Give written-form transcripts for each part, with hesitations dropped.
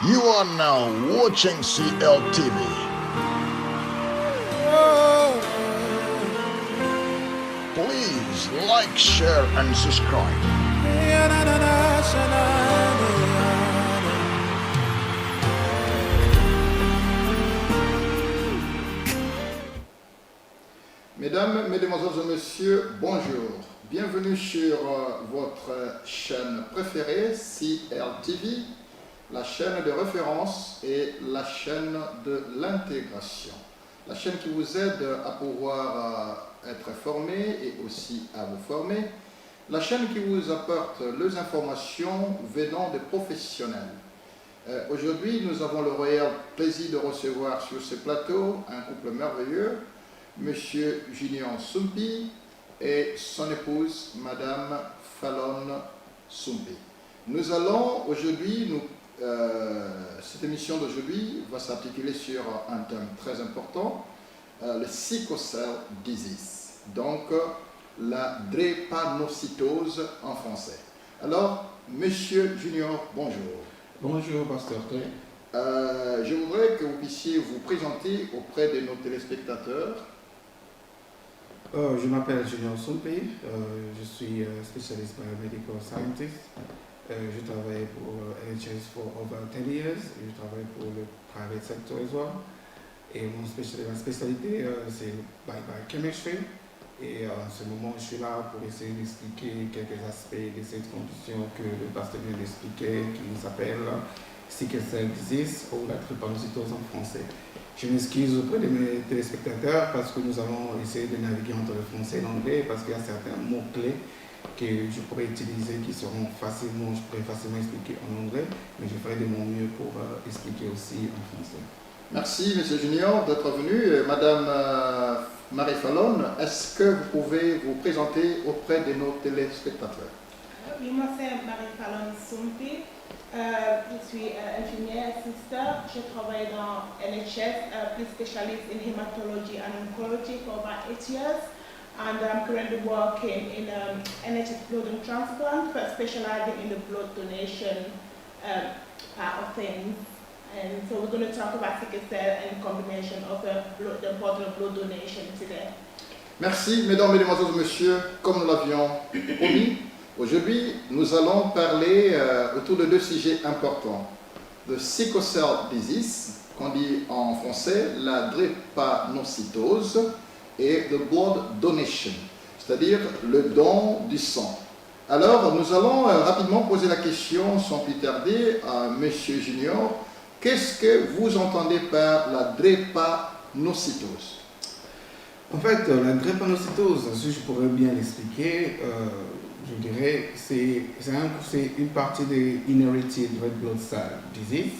You are now watching CLTV. Please like, share, and subscribe. Mesdames, Mesdemoiselles et Messieurs, bonjour. Bienvenue sur votre chaîne préférée, CLTV, la chaîne de référence et la chaîne de l'intégration. La chaîne qui vous aide à pouvoir être formé et aussi à vous former. La chaîne qui vous apporte les informations venant des professionnels. Aujourd'hui, nous avons le réel plaisir de recevoir sur ce plateau un couple merveilleux, Monsieur Junior Sumpi et son épouse, Madame Fallon Sumpi. Nous allons aujourd'hui, cette émission d'aujourd'hui va s'articuler sur un thème très important, le sickle cell disease, donc la drépanocytose en français. Alors, Monsieur Junior, bonjour. Bonjour, Pasteur Clay. Je voudrais que vous puissiez vous présenter auprès de nos téléspectateurs. Je m'appelle Junior Sumpi, je suis spécialiste biomedical scientist. Je travaille pour NHS for over 10 years, je travaille pour le private sector as well. Et ma spécialité c'est biochemistry. Et en ce moment, je suis là pour essayer d'expliquer quelques aspects de cette condition que le pasteur vient d'expliquer, qui s'appelle sickle cell disease ou la drépanocytose en français. Je m'excuse auprès de mes téléspectateurs parce que nous allons essayer de naviguer entre le français et l'anglais parce qu'il y a certains mots-clés que je pourrais utiliser qui seront je pourrais facilement expliquer en anglais, mais je ferai de mon mieux pour expliquer aussi en français. Merci, Monsieur Junior, d'être venu. Madame Marie Fallon, est-ce que vous pouvez vous présenter auprès de nos téléspectateurs? Je m'appelle Marie Fallon Sumpi. Je suis ingénieure assistant. Je travaille dans NHS, plus spécialiste in hematology and oncology for about 8 years. And I'm currently working in NHS blood and transplant, but specializing in the blood donation part of things. And so we're going to talk about sickle cell and combination of the importance of blood donation today. Merci, mesdames, mesdemoiselles et messieurs. Comme nous l'avions promis, aujourd'hui, nous allons parler autour de deux sujets importants. Le sickle cell disease, qu'on dit en français la drépanocytose, et le blood donation, c'est-à-dire le don du sang. Alors, nous allons rapidement poser la question, sans plus tarder, à Monsieur Junior. Qu'est-ce que vous entendez par la drépanocytose? En fait, la drépanocytose, si je pourrais bien l'expliquer, je dirais c'est une partie de inherited red blood cell disease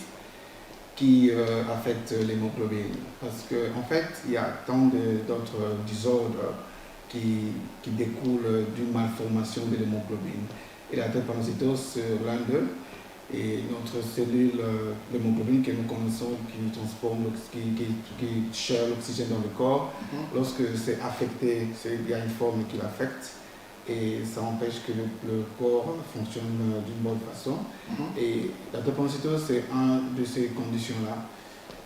qui affecte l'hémoglobine. Parce qu'en fait, il y a tant d'autres désordres qui découlent d'une malformation de l'hémoglobine. Et la drépanocytose, c'est l'un d'eux. Et notre cellule, l'hémoglobine que nous connaissons, qui transforme, qui share l'oxygène dans le corps, lorsque c'est affecté, il y a une forme qui l'affecte. Et ça empêche que le corps fonctionne d'une bonne façon. Et la drépanocytose, c'est une de ces conditions-là.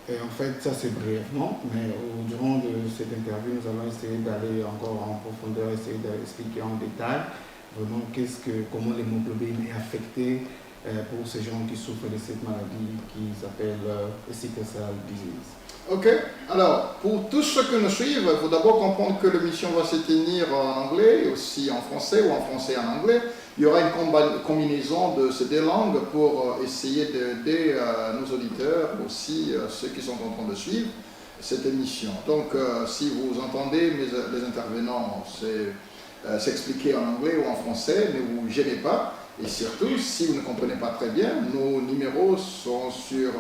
Et en fait, ça c'est brièvement, mais durant cette interview, nous allons essayer d'aller encore en profondeur, essayer d'expliquer en détail vraiment comment l'hémoglobine est affectée pour ces gens qui souffrent de cette maladie qui s'appelle sickle cell disease. Ok, alors pour tous ceux qui nous suivent, il faut d'abord comprendre que l'émission va se tenir en anglais, et aussi en français ou en français et en anglais. Il y aura une combinaison de ces deux langues pour essayer d'aider nos auditeurs, aussi ceux qui sont en train de suivre cette émission. Donc si vous entendez les intervenants s'expliquer en anglais ou en français, ne vous gênez pas. Et surtout, si vous ne comprenez pas très bien, nos numéros sont sur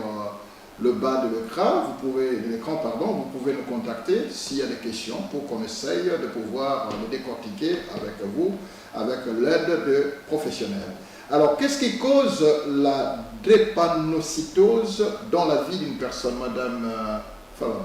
le bas de l'écran, vous pouvez nous contacter s'il y a des questions pour qu'on essaye de pouvoir les décortiquer avec vous, avec l'aide de professionnels. Alors, qu'est-ce qui cause la drépanocytose dans la vie d'une personne, Madame Fallon?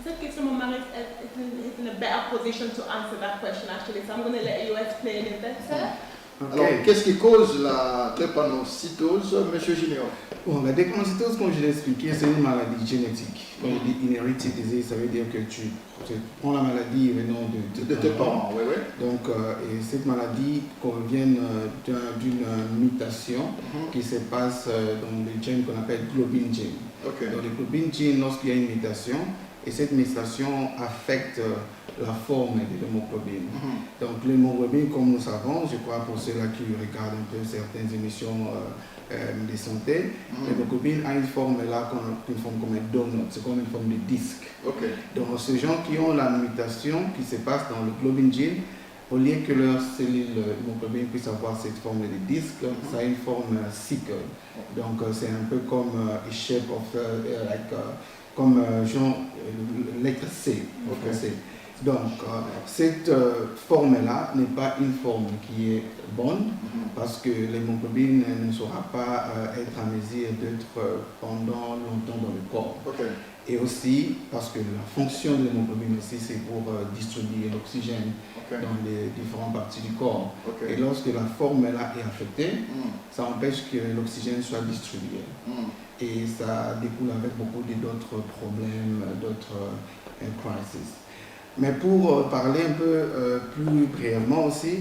Cette question, Marie is in a better position to answer that question actually, so I'm going to let you explain it better. Ok. Alors, qu'est-ce qui cause la drépanocytose, Monsieur Junior? Bon, la drépanocytose, comme je l'ai expliqué, c'est une maladie génétique. Quand je dis inherited disease, ça veut dire que tu prends la maladie venant De tes parents, oui, oui. Donc, et cette maladie provient d'une mutation qui se passe dans les gènes qu'on appelle globin gene. Ok. Dans les globin gene, lorsqu'il y a une mutation, et cette mutation affecte la forme de l'hémoglobine. Donc l'hémoglobine, comme nous savons, je crois pour ceux-là qui regardent un peu certaines émissions de santé, l'hémoglobine a une forme là, une forme comme un donut, c'est comme une forme de disque. Ok. Donc ces gens qui ont la mutation qui se passe dans le globin gene, au lieu que leur cellule hémoglobine puisse avoir cette forme de disque, ça a une forme sickle. Donc c'est un peu comme a shape of comme genre lettre C en français. Donc cette forme-là n'est pas une forme qui est bonne parce que l'hémoglobine ne saura pas être en mesure d'être pendant longtemps dans le corps. Ok. Et aussi parce que la fonction de l'hémoglobine aussi c'est pour distribuer l'oxygène dans les différentes parties du corps. Ok. Et lorsque la forme-là est affectée, ça empêche que l'oxygène soit distribué. Et ça découle avec beaucoup d'autres problèmes, d'autres crises. Mais pour parler un peu plus brièvement aussi,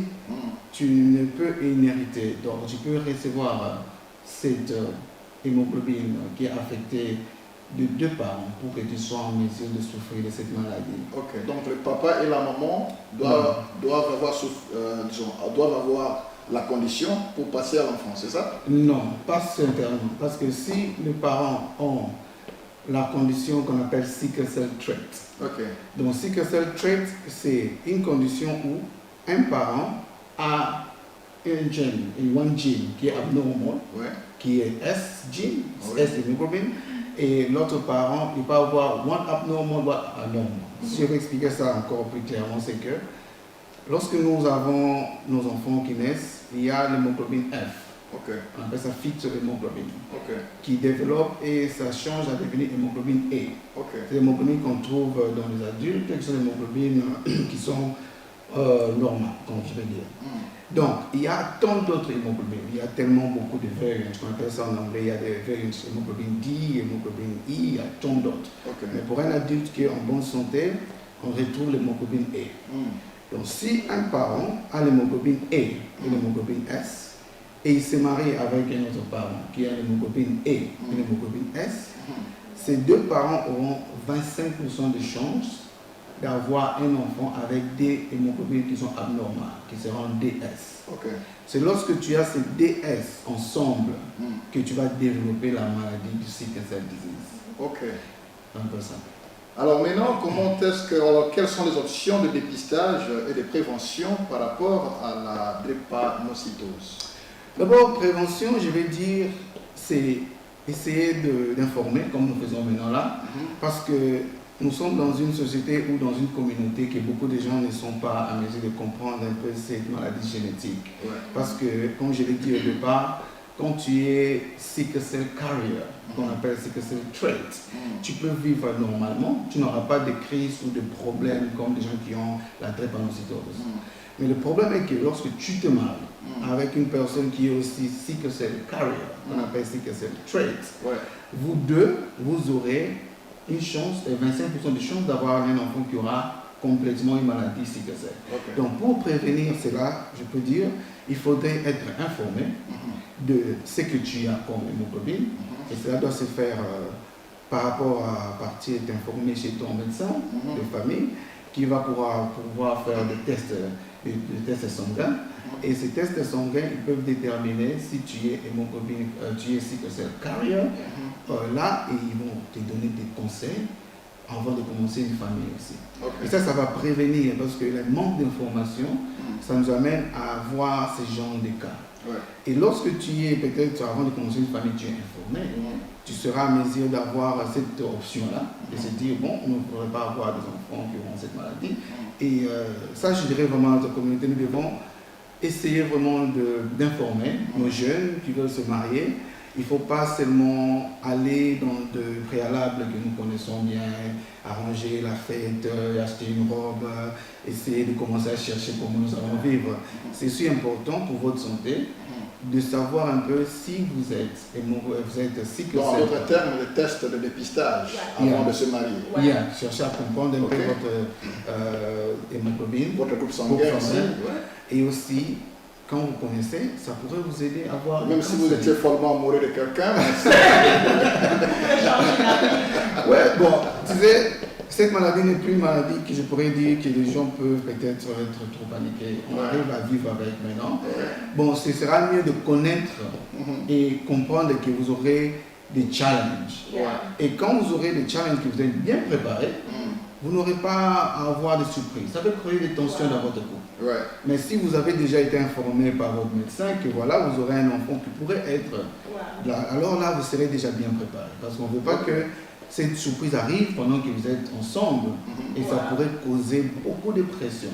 tu ne peux inhériter. Donc tu peux recevoir cette hémoglobine qui est affectée de deux parents pour que tu sois en mesure de souffrir de cette maladie. Ok. Donc le papa et la maman doivent avoir la condition pour passer à l'enfant, c'est ça? Non, pas certainement. Parce que si les parents ont la condition qu'on appelle sickle cell trait. Ok. Donc sickle cell trait, c'est une condition où un parent a un gène, one gene qui est abnormal, qui est S gene, S hémoglobine, et l'autre parent, il peut avoir one abnormal, one anormal. Si je vais expliquer ça encore plus clairement, c'est que lorsque nous avons nos enfants qui naissent, il y a l'hémoglobine F. Ok. On appelle ça fetal hémoglobine, Ok. qui développe et ça change à devenir hémoglobine A. Ok. C'est l'hémoglobine qu'on trouve dans les adultes, qui sont des hémoglobines qui sont normales, comme je vais dire. Donc, il y a tant d'autres hémoglobines, il y a tellement beaucoup de variants, on appelle ça en anglais, il y a des variants, hémoglobine D, hémoglobine I, il y a tant d'autres. Ok. Mais pour un adulte qui est en bonne santé, on retrouve l'hémoglobine A. Donc, si un parent a l'hémoglobine A et l'hémoglobine S, et il se marie avec un autre parent qui a l'hémoglobine A et l'hémoglobine S, ces deux parents auront 25% de chances d'avoir un enfant avec des hémoglobines qui sont abnormales, qui seront DS. Ok. C'est lorsque tu as ces DS ensemble que tu vas développer la maladie du sickle cell disease. Ok. Un peu ça. Alors maintenant, quelles sont les options de dépistage et de prévention par rapport à la drépanocytose? D'abord, prévention, je vais dire, c'est essayer d'informer, comme nous faisons maintenant là, parce que nous sommes dans une société ou dans une communauté que beaucoup de gens ne sont pas à mesure de comprendre un peu cette maladie génétique. Parce que, comme je l'ai dit au départ, quand tu es sickle cell carrier, qu'on appelle sickle cell trait, tu peux vivre normalement, tu n'auras pas de crise ou de problème comme les gens qui ont la drépanocytose. Mais le problème est que lorsque tu te maries avec une personne qui est aussi sickle cell carrier, qu'on appelle sickle cell trait, vous deux, vous aurez une chance, 25% de chance d'avoir un enfant qui aura complètement une maladie sickle cell. Donc pour prévenir cela, je peux dire, il faudrait être informé de ce que tu as comme hémoglobine, et cela doit se faire par rapport à partir d'informer chez ton médecin de famille, qui va pouvoir faire des tests sanguins. Et ces tests sanguins, ils peuvent déterminer si tu es hémoglobine, tu es sickle cell carrier. Là, et ils vont te donner des conseils avant de commencer une famille aussi. Et ça va prévenir, parce que le manque d'information, ça nous amène à voir ce genre de cas. Et lorsque tu es, peut-être avant de commencer une famille, tu es informé, tu seras en mesure d'avoir cette option-là, de se dire, bon, on ne pourrait pas avoir des enfants qui auront cette maladie. Et ça, je dirais vraiment à notre communauté, nous devons essayer vraiment d'informer nos jeunes qui veulent se marier Il ne faut pas seulement aller dans de préalables que nous connaissons bien, arranger la fête, acheter une robe, essayer de commencer à chercher comment nous allons vivre. C'est aussi important pour votre santé de savoir un peu si vous êtes sickle Donc, en cell. d'autres termes, le test de dépistage avant de se marier. Chercher à comprendre un peu votre hémoglobine, Votre groupe sanguin aussi. et aussi, quand vous connaissez, ça pourrait vous aider à voir. Même si vous étiez follement amoureux de quelqu'un. Ouais, bon, tu sais, cette maladie n'est plus une maladie que je pourrais dire que les gens peuvent peut-être être trop paniqués. On arrive à vivre avec maintenant. Bon, ce sera mieux de connaître et comprendre que vous aurez des challenges. Et quand vous aurez des challenges que vous êtes bien préparés, vous n'aurez pas à avoir de surprises. Ça peut créer des tensions dans votre couple. Mais si vous avez déjà été informé par votre médecin que voilà, vous aurez un enfant qui pourrait être là, alors là, vous serez déjà bien préparé. Parce qu'on ne veut pas que cette surprise arrive pendant que vous êtes ensemble et ça pourrait causer beaucoup de pression.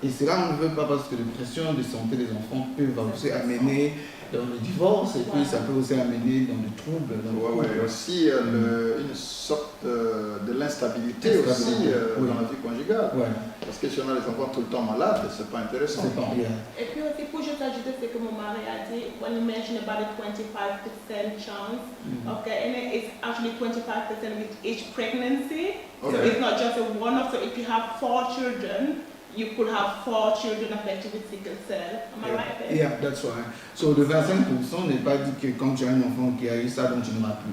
Et cela, on ne veut pas parce que les pressions de santé des enfants peuvent aussi amener dans le divorce et puis ça peut aussi amener dans le trouble. Aussi une sorte de l'instabilité aussi dans la vie conjugale. Parce que si on a les enfants tout le temps malades, c'est pas intéressant. Et puis aussi, pour juste ajouter ce que mon mari a dit, when you mentioned about the 25% chance, and it's actually 25% with each pregnancy. So it's not just a one-off. So if you have 4 children, you could have 4 children affected with sickle cell. Am I right there? Yeah, that's right. So le 25% n'est pas dit que quand tu as un enfant qui a eu ça, donc tu n'auras plus.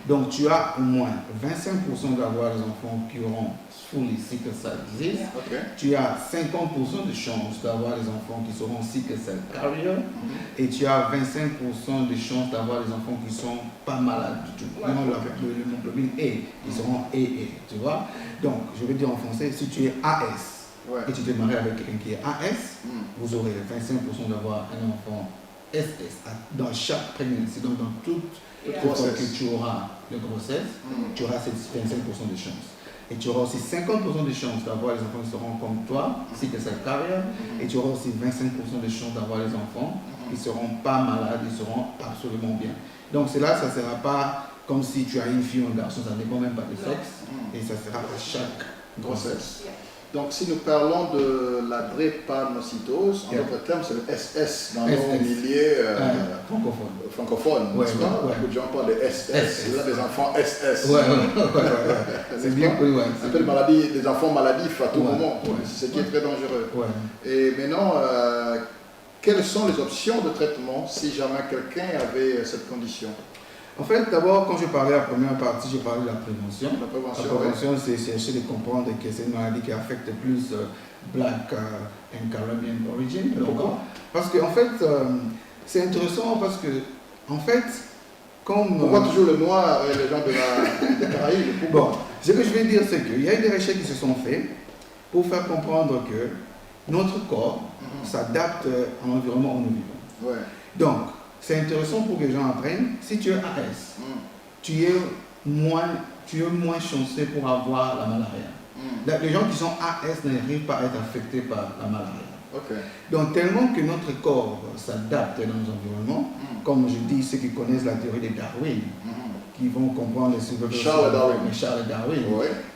Donc tu as au moins 25% d'avoir des enfants qui auront fully sickle cell disease. Tu as 50% de chances d'avoir des enfants qui seront sickle cell carrier. Et tu as 25% de chances d'avoir des enfants qui ne sont pas malades du tout. L'hémoglobine A, ils seront AA, tu vois. Donc, je vais dire en français, si tu es AS, et tu te maries avec quelqu'un qui est AS, vous aurez 25% d'avoir un enfant SS dans chaque prégnancy. Donc dans toute fois que tu auras de grossesse, tu auras ces 25% de chances. Et tu auras aussi 50% de chances d'avoir les enfants qui seront comme toi, si tu as cette carrière. Et tu auras aussi 25% de chances d'avoir les enfants qui ne seront pas malades, ils seront absolument bien. Donc cela, ça ne sera pas comme si tu as une fille ou un garçon, ça ne dépend même pas du sexe. Et ça sera à chaque grossesse. Donc, si nous parlons de la drépanocytose, en d'autres termes, c'est le SS dans nos milieux francophones. Beaucoup de gens parlent de SS. Il y a des enfants SS. C'est bien connu. C'est un peu maladie, des enfants maladifs à tout moment. C'est ce qui est très dangereux. Et maintenant, quelles sont les options de traitement si jamais quelqu'un avait cette condition? En fait, d'abord, quand je parlais à la première partie, j'ai parlé de la prévention. La prévention, c'est chercher de comprendre que c'est une maladie qui affecte plus Black and Caribbean origin. Pourquoi? Parce que, en fait, c'est intéressant parce que, en fait, comme... Pourquoi toujours le noir et les gens des Caraïbes? Bon, ce que je vais dire, c'est qu'il y a eu des recherches qui se sont faites pour faire comprendre que notre corps s'adapte à l'environnement où nous vivons. Donc, c'est intéressant pour que les gens apprennent. Si tu es AS, tu es moins chanceux pour avoir la malaria. Les gens qui sont AS n'arrivent pas à être affectés par la malaria. Donc tellement que notre corps s'adapte dans nos environnements, comme je dis, ceux qui connaissent la théorie de Darwin, qui vont comprendre Charles Darwin,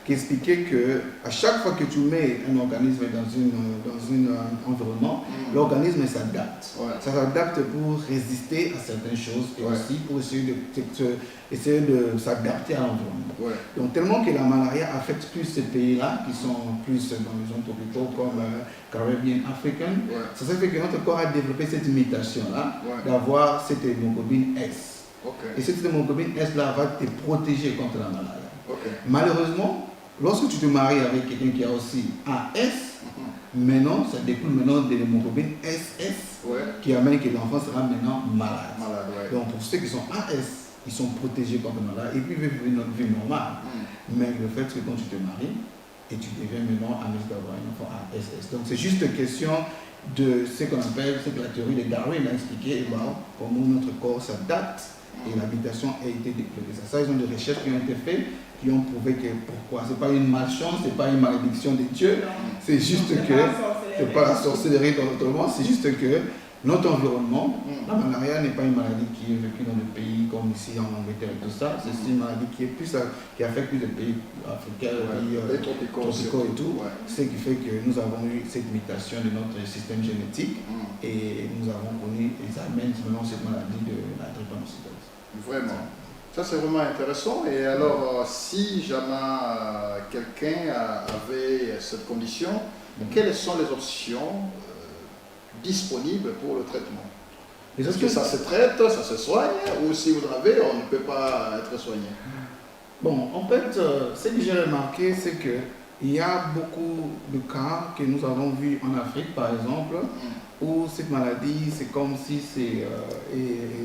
qui expliquait que à chaque fois que tu mets un organisme dans un environnement, l'organisme s'adapte. Ça s'adapte pour résister à certaines choses et aussi pour essayer de s'adapter à l'environnement. Donc tellement que la malaria affecte plus ces pays-là qui sont plus dans les zones tropicaux comme Caribbean, Africaine, ça fait que notre corps a développé cette mutation-là d'avoir cette hémoglobine S. Et cette hémoglobine S-là va te protéger contre la malaria. Malheureusement, lorsque tu te maries avec quelqu'un qui a aussi AS, maintenant, ça découle maintenant de l'hémoglobine SS, qui amène que l'enfant sera maintenant malade. Donc pour ceux qui sont AS, ils sont protégés contre la maladie et puis ils vivent notre vie normale. Mais le fait que quand tu te maries, et tu deviens maintenant à mesure d'avoir un enfant ASS. Donc c'est juste une question de ce qu'on appelle, ce que la théorie de Darwin a expliqué, comment notre corps s'adapte. Et l'habitation a été développée. Ça, ils ont des recherches qui ont été faites, qui ont prouvé que pourquoi. Ce n'est pas une malchance, ce n'est pas une malédiction de Dieu. C'est juste que, c'est pas la sorcellerie dans notre monde, c'est juste que notre environnement. La malaria n'est pas une maladie qui est vécue dans le pays comme ici en Angleterre et tout ça. C'est une maladie qui affecte plus les pays africains, les pays tropicaux et tout. Ce qui fait que nous avons eu cette mutation de notre système génétique et nous avons connu, et ça amène maintenant cette maladie de la drépanocytose. Vraiment. Ça, c'est vraiment intéressant. Et alors, si jamais quelqu'un avait cette condition, quelles sont les options disponibles pour le traitement? Est-ce que ça se traite, ça se soigne, ou si vous en avez, on ne peut pas être soigné? Bon, en fait, ce que j'ai remarqué, c'est qu'il y a beaucoup de cas que nous avons vus en Afrique, par exemple, où cette maladie, c'est comme si c'est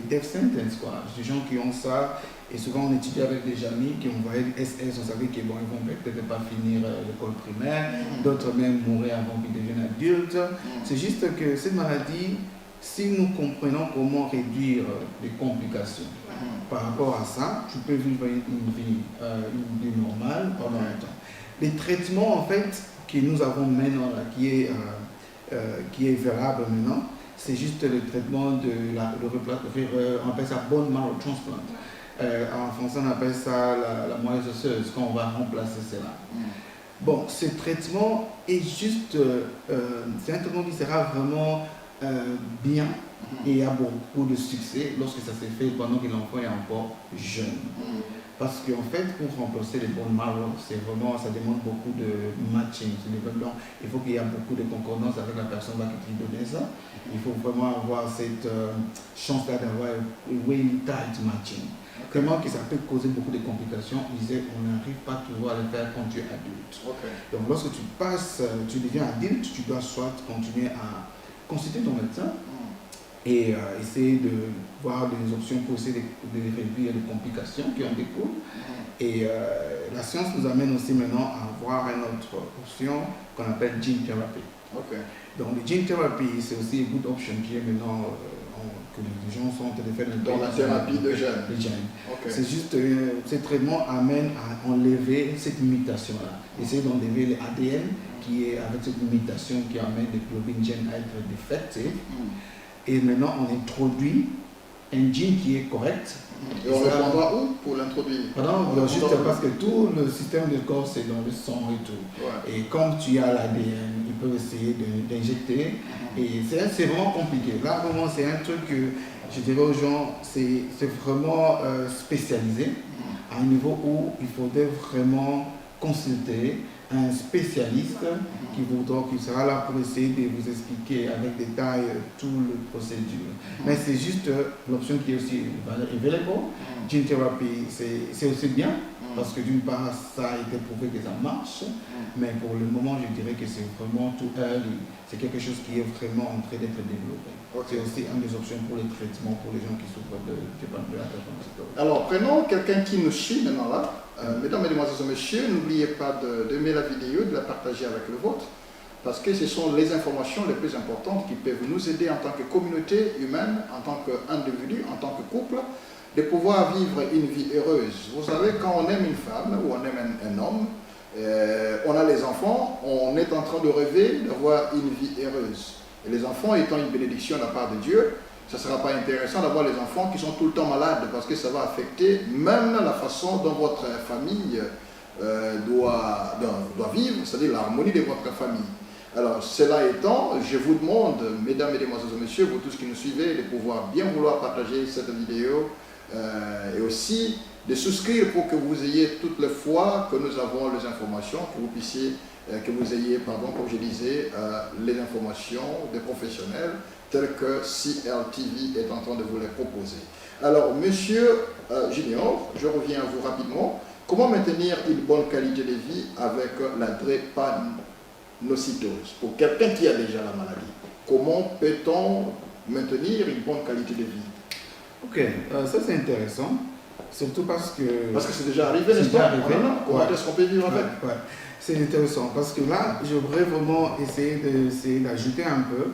death sentence, quoi. Des gens qui ont ça, et souvent on étudie avec des amis qui ont voyé SS, on savait qu'ils vont peut-être pas finir l'école primaire, d'autres même mourir avant qu'ils deviennent adultes. C'est juste que cette maladie, si nous comprenons comment réduire les complications par rapport à ça, tu peux vivre une vie normale pendant un temps. Les traitements en fait que nous avons maintenant, là, qui est verable maintenant, c'est juste le traitement on appelle ça bone marrow transplant. En français, on appelle ça la moelle osseuse, quand on va remplacer cela. Bon, ce traitement est juste, c'est un traitement qui sera vraiment bien et il y a beaucoup de succès lorsque ça s'est fait pendant que l'enfant est encore jeune. Parce qu'en fait, pour remplacer les bone marrow, ça demande beaucoup de matching. Il faut qu'il y ait beaucoup de concordance avec la personne qui te donne ça. Il faut vraiment avoir cette chance-là d'avoir un really tight matching. Tellement que ça peut causer beaucoup de complications. On n'arrive pas toujours à le faire quand tu es adulte. Donc lorsque tu deviens adulte, tu dois soit continuer à consulter ton médecin et essayer de voir des options pour essayer de réduire les complications qui en découlent. Et la science nous amène aussi maintenant à voir une autre option qu'on appelle gene therapy. Donc le gene therapy, c'est aussi une good option qui est maintenant que les gens sont en train de faire dans la thérapie de gènes. C'est juste, ce traitement amène à enlever cette mutation-là. Essayer d'enlever l'ADN qui est avec cette mutation qui amène les globines gènes à être défectés. Et maintenant, on introduit un gène qui est correct. Et on le prendra où pour l'introduire? Pardon, juste parce que tout le système du corps, c'est dans le sang et tout. Et comme tu as l'ADN, ils peuvent essayer d'injecter. Et c'est vraiment compliqué. Là, vraiment, c'est un truc que je dirais aux gens, c'est vraiment spécialisé, à un niveau où il faudrait vraiment consulter un spécialiste qui sera là pour essayer de vous expliquer avec détail tout le procédure. Mais c'est juste l'option qui est aussi available. Gene therapy, c'est aussi bien parce que d'une part, ça a été prouvé que ça marche, mais pour le moment, je dirais que c'est vraiment tout early. C'est quelque chose qui est vraiment en train d'être développé. C'est aussi une des options pour les traitements pour les gens qui souffrent de la drépanocytose. Alors, prenons quelqu'un qui nous suit maintenant là. Mesdames, Mesdemoiselles et Messieurs, n'oubliez pas d'aimer la vidéo, de la partager avec le vôtre, parce que ce sont les informations les plus importantes qui peuvent nous aider en tant que communauté humaine, en tant qu'individu, en tant que couple, de pouvoir vivre une vie heureuse. Vous savez, quand on aime une femme ou on aime un homme, on a les enfants, on est en train de rêver d'avoir une vie heureuse. Et les enfants étant une bénédiction de la part de Dieu, ça ne sera pas intéressant d'avoir les enfants qui sont tout le temps malades parce que ça va affecter même la façon dont votre famille doit vivre, c'est-à-dire l'harmonie de votre famille. Alors, cela étant, je vous demande, mesdames, mesdemoiselles et messieurs, vous tous qui nous suivez, de pouvoir bien vouloir partager cette vidéo et aussi de souscrire pour que vous ayez toutes les fois que nous avons les informations, que vous ayez, comme je disais, les informations des professionnels tels que CLTV est en train de vous les proposer. Alors, monsieur Junior, je reviens à vous rapidement. Comment maintenir une bonne qualité de vie avec la drépanocytose? Pour quelqu'un qui a déjà la maladie, comment peut-on maintenir une bonne qualité de vie? Ok, ça c'est intéressant, surtout parce que... Parce que c'est déjà arrivé, n'est-ce pas? Comment est-ce qu'on peut vivre avec? C'est intéressant, parce que là, j'aimerais vraiment essayer d'ajouter un peu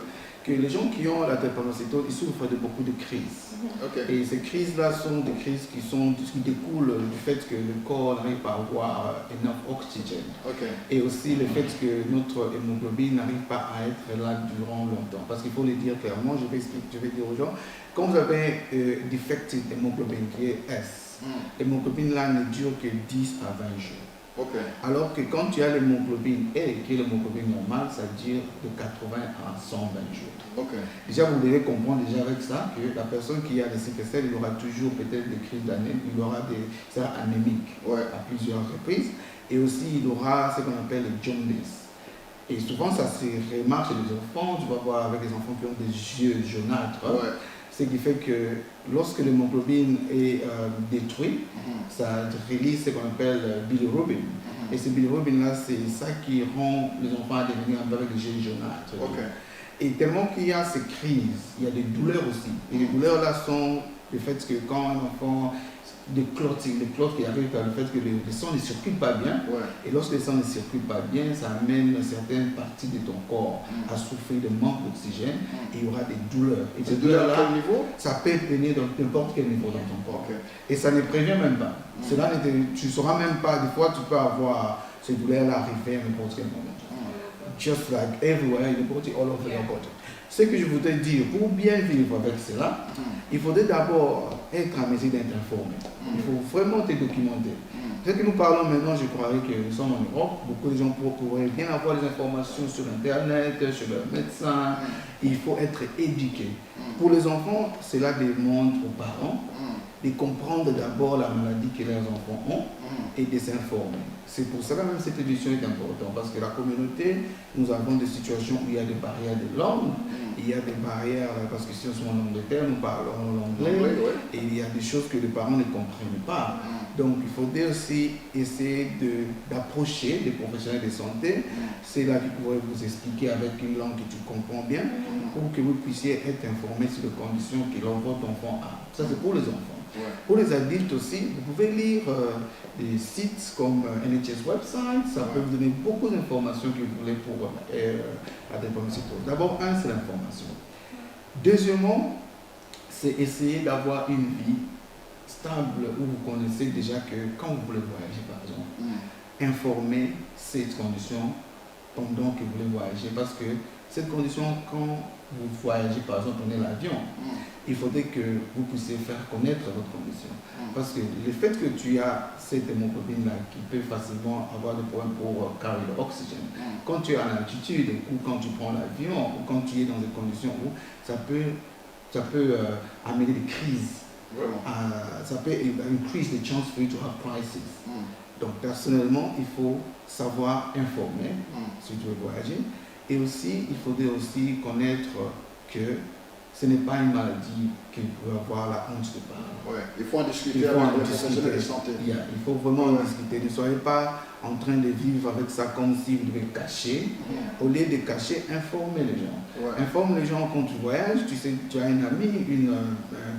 que les gens qui ont la drépanocytose, ils souffrent de beaucoup de crises. Ok. Et ces crises-là sont des crises qui découlent du fait que le corps n'arrive pas à avoir enough oxygène. Ok. Et aussi le fait que notre hémoglobine n'arrive pas à être là durant longtemps. Parce qu'il faut le dire clairement, je vais dire aux gens, quand vous avez defective hémoglobine qui est S, l'hémoglobine là ne dure que 10 à 20 jours. Ok. Alors que quand tu as l'hémoglobine A, qui est l'hémoglobine normale, ça dure de 80 à 120 jours. Ok. Déjà, vous devez comprendre déjà avec ça que la personne qui a des sickle cell, il aura toujours peut-être des crises d'anémie, il aura des ça anémiques à plusieurs reprises. Et aussi, il aura ce qu'on appelle le jaundice. Et souvent, ça se remarque chez les enfants. Tu vas voir avec les enfants qui ont des yeux jaunâtres. Ce qui fait que lorsque l'hémoglobine est détruite, ça release ce qu'on appelle bilirubin. Et ce bilirubin-là, c'est ça qui rend les enfants devenir avec des yeux jaunâtres. Et tellement qu'il y a ces crises, il y a des douleurs aussi. Et les douleurs-là sont le fait que quand un enfant, des clots qui arrivent par le fait que le sang ne circule pas bien. Et lorsque le sang ne circule pas bien, ça amène certaines parties de ton corps à souffrir de manque d'oxygène et il y aura des douleurs. Et ces douleurs-là, ça peut venir dans n'importe quel niveau dans ton corps. Et ça ne prévient même pas. Cela tu ne sauras même pas, des fois tu peux avoir ces douleurs-là arriver à n'importe quel moment. Just like everywhere in the body, all over your body. Ce que je voudrais dire, pour bien vivre avec cela, il faudrait d'abord être à mesure d'être informé. Il faut vraiment te documenter. Ce que nous parlons maintenant, je croirais que nous sommes en Europe, beaucoup de gens pourraient bien avoir des informations sur Internet, sur leur médecin. Il faut être éduqué. Pour les enfants, cela demande aux parents de comprendre d'abord la maladie que leurs enfants ont et de s'informer. C'est pour cela même cette édition est importante, parce que la communauté, nous avons des situations où il y a des barrières de langue, il y a des barrières, parce que si on est en Angleterre, nous parlons l'anglais, et il y a des choses que les parents ne comprennent pas. Donc il faudrait aussi essayer d'approcher des professionnels de santé, c'est là qu'ils pourraient vous expliquer avec une langue que tu comprends bien, pour que vous puissiez être informé sur les conditions que votre enfant a. Ça c'est pour les enfants. Pour les adultes aussi, vous pouvez lire des sites comme NHS Website, ça peut vous donner beaucoup d'informations que vous voulez pour la drépanocytose. D'abord, c'est l'information. Deuxièmement, c'est essayer d'avoir une vie stable où vous connaissez déjà que quand vous voulez voyager, par exemple, informer cette condition pendant que vous voulez voyager, parce que cette condition, quand vous voyagez, par exemple, prenez l'avion, il faudrait que vous puissiez faire connaître votre condition. Parce que le fait que tu as cette hémoglobine-là qui peut facilement avoir des problèmes pour carrer l'oxygène, quand tu es à l'altitude ou quand tu prends l'avion ou quand tu es dans des conditions où ça peut amener des crises. Ça peut increase the chance for you to have crisis. Donc personnellement, il faut savoir informer si tu veux voyager. Et aussi, il faudrait aussi connaître que ce n'est pas une maladie qu'il peut avoir la honte de parler. Il faut en discuter avec les professionnels de santé. Il faut vraiment en discuter. Ne soyez pas en train de vivre avec ça comme si vous devez cacher. Au lieu de cacher, informez les gens. Informe les gens quand tu voyages. Tu sais, tu as un ami,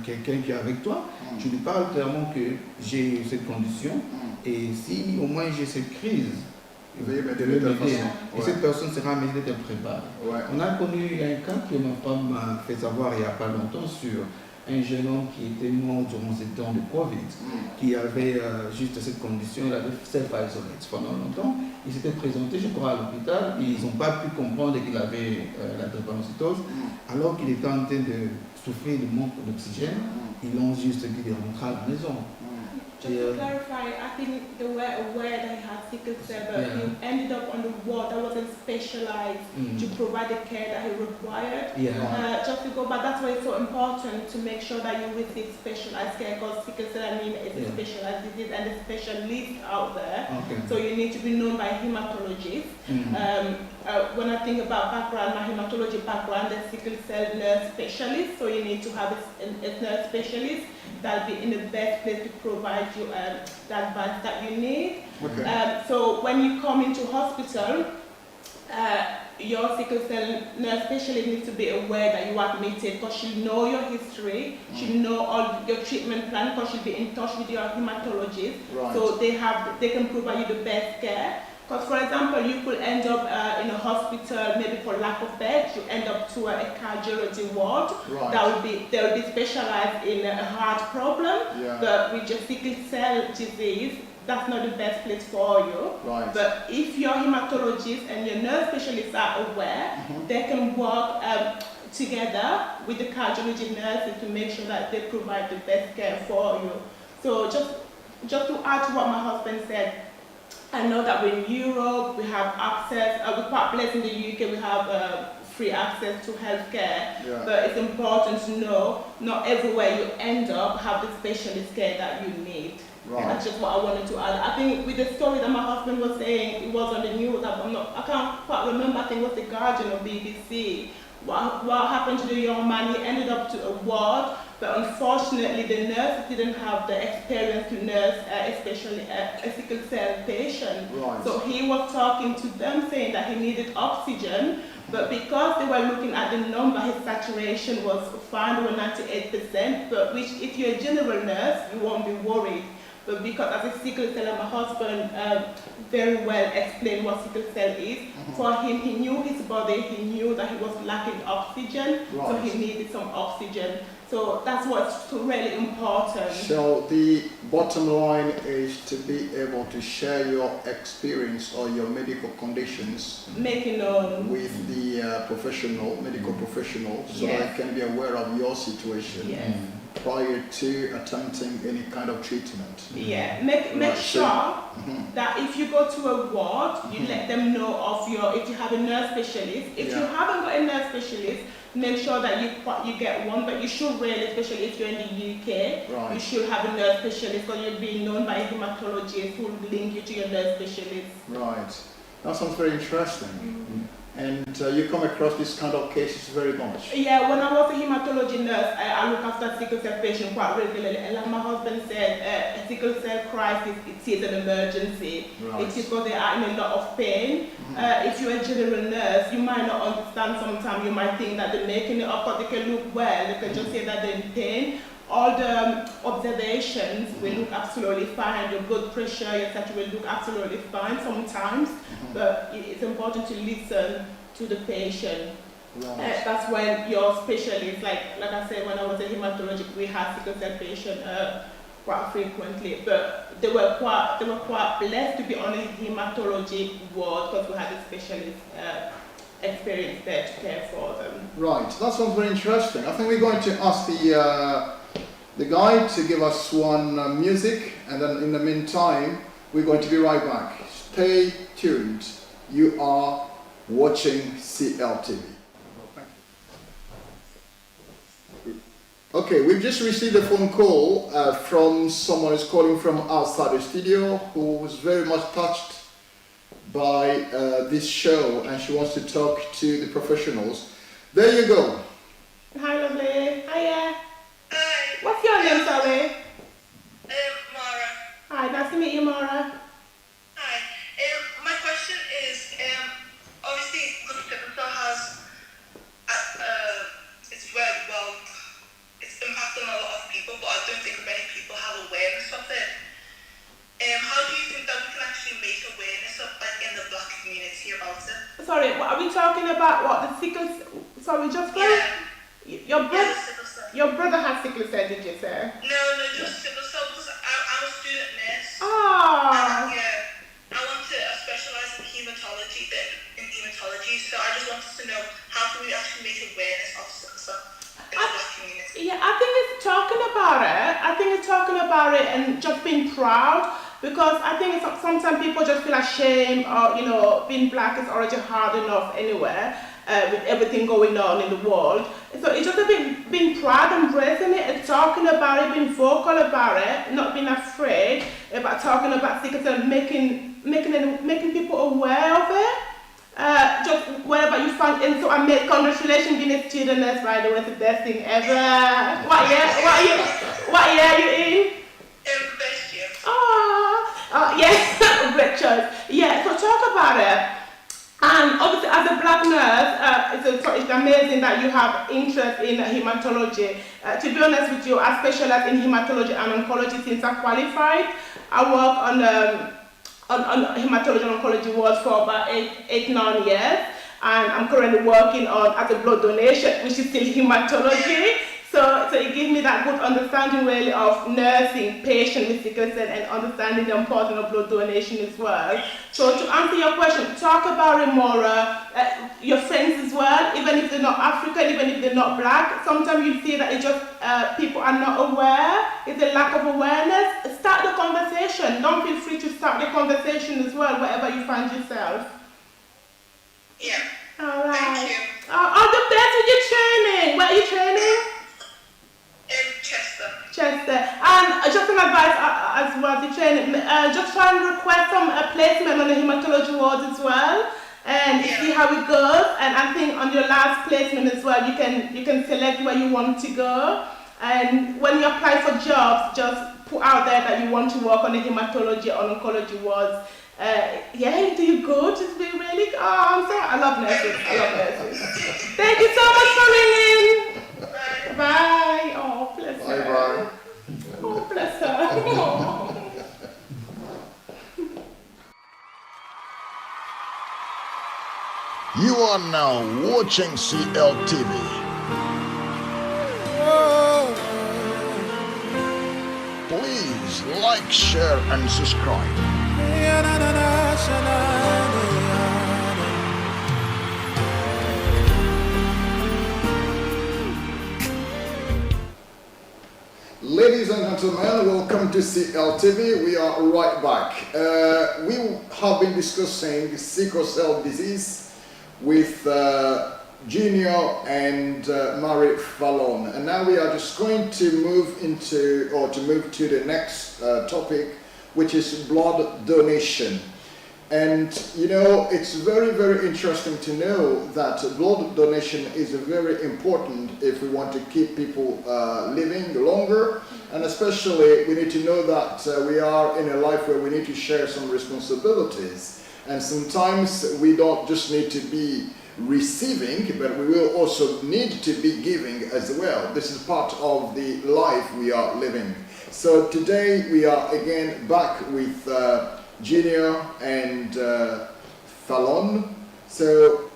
quelqu'un qui est avec toi. Tu lui parles clairement que j'ai cette condition. Et si au moins j'ai cette crise, de l'aider. Et cette personne sera amenée d'être préparée. On a connu un cas que ma femme m'a fait savoir il n'y a pas longtemps sur un jeune homme qui était mort durant ce temps de Covid, qui avait juste cette condition, il avait self-isolate pendant longtemps. Il s'était présenté, je crois, à l'hôpital, et ils n'ont pas pu comprendre qu'il avait la drépanocytose, alors qu'il était en train de souffrir de manque d'oxygène. Ils l'ont juste dit de rentrer à la maison. Just to clarify, I think they were aware that he had sickle cell, but he ended up on the ward that wasn't specialized to provide the care that he required. Just to go back, that's why it's so important to make sure that you receive specialized care, because sickle cell anemia is a specialized disease and a specialist out there. So you need to be known by hematologists. When I think about background, my hematology background, the sickle cell nurse specialist, so you need to have a nurse specialist that'll be in the best place to provide you the advice that you need. So when you come into hospital, your sickle cell nurse specialist needs to be aware that you are admitted, because she'll know your history, she'll know all your treatment plan, because she'll be in touch with your hematologist, so they can provide you the best care. Because, for example, you could end up in a hospital, maybe for lack of bed, you end up to a cardiology ward. Right. They will be specialized in a heart problem, Yeah. but with your sickle cell disease, that's not the best place for you. Right. But if your hematologist and your nurse specialists are aware, they can work together with the cardiology nurses to make sure that they provide the best care for you. So just to add to what my husband said, I know that we're in Europe, we have access, we're quite blessed in the UK, we have free access to healthcare, Yeah. but it's important to know not everywhere you end up have the specialist care that you need. Right. That's just what I wanted to add. I think with the story that my husband was saying, it was on the news, I can't quite remember, I think it was The Guardian or BBC. What happened to the young man? He ended up to a ward, but unfortunately the nurse didn't have the experience to nurse, especially a sickle cell patient. Right. So he was talking to them saying that he needed oxygen, but because they were looking at the number, his saturation was found over 98%, but which if you're a general nurse, you won't be worried. But because as a sickle cell, my husband very well explained what sickle cell is. For him, he knew his body, he knew that he was lacking oxygen, so Right. he needed some oxygen. So that's what's really important. So the bottom line is to be able to share your experience or your medical conditions Making known. with the medical professional, so Yes. they can be aware of your situation Yes. prior to attempting any kind of treatment. Yeah, make Right, so- sure that if you go to a ward, you let them know of if you have a nurse specialist. If you Yeah. haven't got a nurse specialist, make sure that you get one, but you should really, especially if you're in the UK, Right. you should have a nurse specialist, because you're being known by a hematologist who will link you to your nurse specialist. Right. That sounds very interesting. And you come across this kind of cases very much. Yeah, when I was a hematology nurse, I look after sickle cell patients quite regularly. And like my husband said, a sickle cell crisis, it is an emergency. Right. It is because they are in a lot of pain. If you're a general nurse, you might not understand sometimes. You might think that they're making it up, but they can look well. They can just say that they're in pain. All the observations will look absolutely fine. Your blood pressure, your saturation will look absolutely fine sometimes. But it's important to listen to the patient. Right. That's when your specialist, like I said, when I was a hematologist, we had sickle cell patients quite frequently, but they were quite blessed to be on a hematology ward because we had a specialist experience there to care for them. Right, that sounds very interesting. I think we're going to ask the guy to give us one music, and then in the meantime, we're going to be right back. Stay tuned. You are watching CLTV. Okay, we've just received a phone call from someone who's calling from outside the studio who was very much touched by this show, and she wants to talk to the professionals. There you go. Hi, lovely. Hiya. Hi, What's your name, sorry? Mara. Hi, nice to meet you, Mara. Hi. My question is, obviously, the sickle cell has, it's impacting a lot of people, but I don't think many people have awareness of it. How do you think that we can actually make awareness of, in the Black community about it? Sorry, what are we talking about? What, the sickle? Sorry, just for your brother. Yeah, sickle cell. Your brother has sickle cell, did you say? No, just sickle cell, because I'm a student nurse. Ah. Yeah, I want to specialize in hematology, so I just wanted to know how can we actually make awareness of sickle cell in the Black community? Yeah, I think it's talking about it. I think it's talking about it and just being proud, because I think sometimes people just feel ashamed, or being black is already hard enough anywhere with everything going on in the world. So it's just a bit being proud, embracing it, and talking about it, being vocal about it, not being afraid about talking about sickle cell, making people aware of it. Just wherever you find, and so I made congratulations being a student nurse, by the way, it's the best thing ever. What year are you in? Best year. Yes, great choice. Yeah, so talk about it. And obviously, as a black nurse, it's amazing that you have interest in hematology. To be honest with you, I specialize in hematology and oncology since I qualified. I work on hematology and oncology wards for about 9 years, and I'm currently working on as a blood donation, which is still hematology. So it gives me that good understanding really of nursing patient with sickle cell and understanding the importance of blood donation as well. So to answer your question, talk about Remora, your friends as well, even if they're not African, even if they're not black. Sometimes you see that it's just people are not aware, it's a lack of awareness. Start the conversation. Don't feel free to start the conversation as well, wherever you find yourself. Yeah. All right. Thank you. All the best with your training. Where are you training? Chester. And just an advice as well to training, just try and request some placement on the hematology wards as well, and see how it goes. And I think on your last placement as well, you can select where you want to go. And when you apply for jobs, just put out there that you want to work on the hematology or oncology wards. Yeah, you do good. It's been really. I love nurses. Thank you so much for ringing. Bye. Oh, bless her. Bye-bye. Oh, bless her. Oh. You are now watching CLTV. Please like, share, and subscribe. Ladies and gentlemen, welcome to CLTV. We are right back. We have been discussing sickle cell disease with Junior and Marie Fallon, and now we are just going to move to the next topic, which is blood donation. And you know, it's very, very interesting to know that blood donation is very important if we want to keep people living longer, and especially we need to know that we are in a life where we need to share some responsibilities, and sometimes we don't just need to be receiving, but we will also need to be giving as well. This is part of the life we are living. So today we are again back with Junior and Fallon. So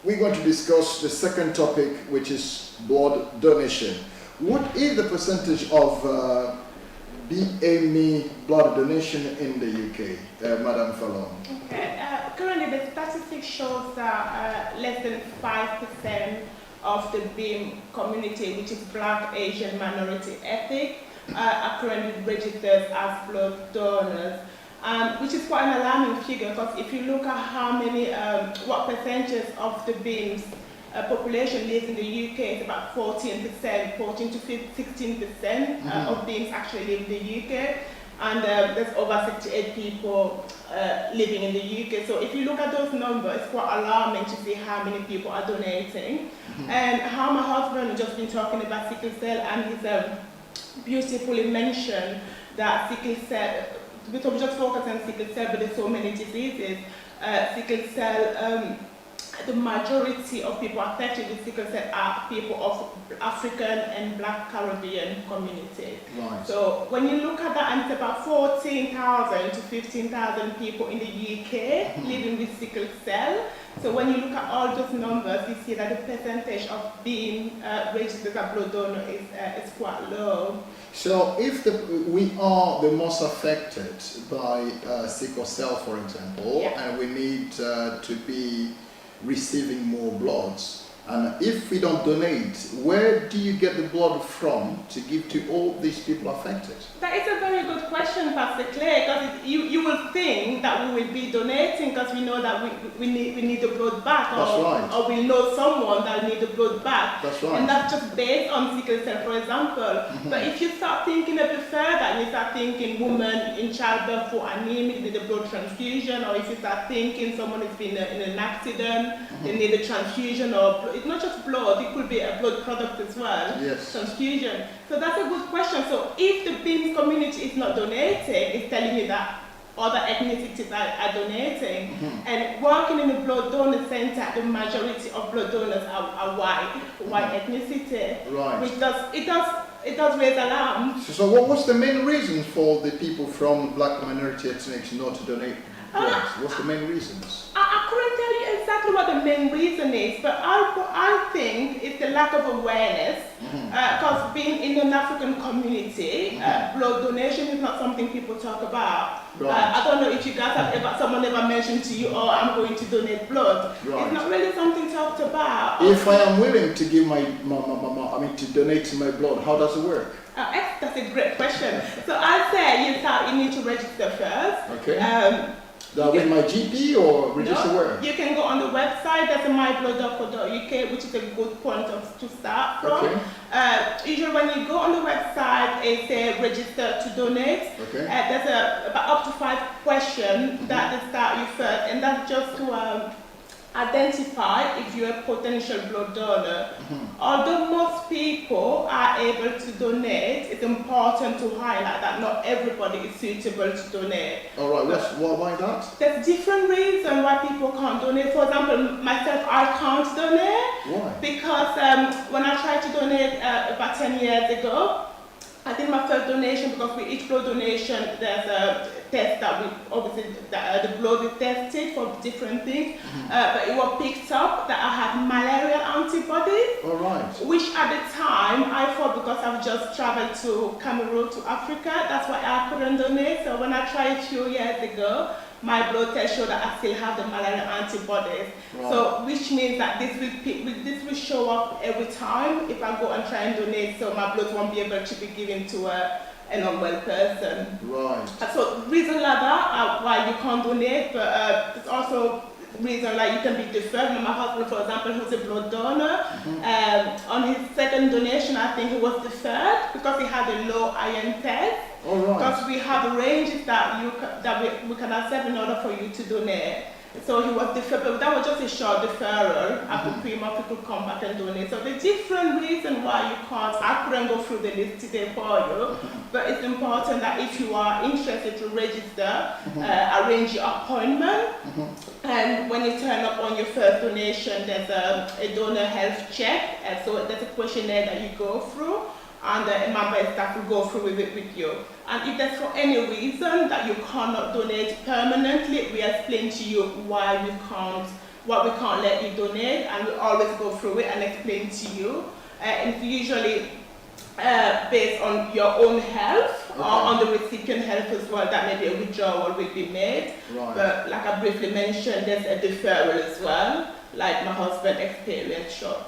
we're going to discuss the second topic, which is blood donation. What is the percentage of BME blood donation in the UK, Madam Fallon? Okay. Currently, the statistics shows that less than 5% of the BIM community, which is Black, Asian, minority, ethnic, are currently registered as blood donors. Which is quite an alarming figure, because if you look at how many, what percentage of the BIM's population lives in the UK, it's about 14%, 14 to 16% of BIMs actually live in the UK, and there's over 68 people living in the UK. So if you look at those numbers, it's quite alarming to see how many people are donating. And how my husband has just been talking about sickle cell, and he's beautifully mentioned that sickle cell, we just focus on sickle cell, but there's so many diseases. Sickle cell, the majority of people affected with sickle cell are people of African and Black Caribbean communities. Right. So when you look at that, and it's about 14,000 to 15,000 people in the UK living with sickle cell. So when you look at all those numbers, you see that the percentage of being registered as blood donor is quite low. So if we are the most affected by sickle cell, for example, and we need to be receiving more bloods, and if we don't donate, where do you get the blood from to give to all these people affected? That is a very good question, Pastor Clay, because you will think that we will be donating because we know that we need the blood back, or we know someone that need the blood back. That's right. And that's just based on sickle cell, for example. But if you start thinking a bit further, and you start thinking women in childbirth for anemia need a blood transfusion, or if you start thinking someone has been in an accident, they need a transfusion, or it's not just blood, it could be a blood product as well. Yes. Transfusion. So that's a good question. So if the BIMS community is not donating, it's telling me that other ethnicities are donating. And working in the blood donor center, the majority of blood donors are white ethnicity, Right. which does raise alarm. So what's the main reason for the people from black minority ethnics not to donate blood? What's the main reasons? I couldn't tell you exactly what the main reason is, but I think it's the lack of awareness. Because being in an African community, blood donation is not something people talk about. Right. I don't know if you guys have someone ever mentioned to you, oh, I'm going to donate blood. Right. It's not really something talked about. If I am willing to give to donate my blood, how does it work? That's a great question. So I'd say you need to register first. Okay. With my GP or register where? You can go on the website, that's myblood.co.uk, which is a good point to start from. Okay. Usually when you go on the website, it says register to donate. Okay. There's about up to 5 questions that they start you first, and that's just to identify if you're a potential blood donor. Although most people are able to donate, it's important to highlight that not everybody is suitable to donate. All right. Why that? There's different reasons why people can't donate. For example, myself, I can't donate. Why? Because when I tried to donate about 10 years ago, I did my first donation because with each blood donation there's a test that the blood is tested for different things. But it was picked up that I had malaria antibodies. All right. Which at the time I thought because I've just traveled to Cameroon to Africa, that's why I couldn't donate. So when I tried a few years ago, my blood test showed that I still have the malaria antibodies. Right. So which means that this will show up every time if I go and try and donate, so my blood won't be able to be given to an unwell person. Right. So reasons like that why you can't donate, but it's also reason like you can be deferred. My husband, for example, who's a blood donor, on his second donation, I think he was deferred because he had a low iron test. All right. Because we have ranges that we can accept in order for you to donate. So he was deferred, but that was just a short deferral. After 3 months, he could come back and donate. So the different reason why you can't, I couldn't go through the list today for you, but it's important that if you are interested to register, arrange your appointment, and when you turn up on your first donation, there's a donor health check, so there's a questionnaire that you go through, and a member of staff will go through with it with you. And if there's for any reason that you cannot donate permanently, we explain to you why we can't let you donate, and we always go through it and explain to you. And it's usually based on your own health or on the recipient health as well, that maybe a withdrawal will be made. Right. But like I briefly mentioned, there's a deferral as well, like my husband experienced short.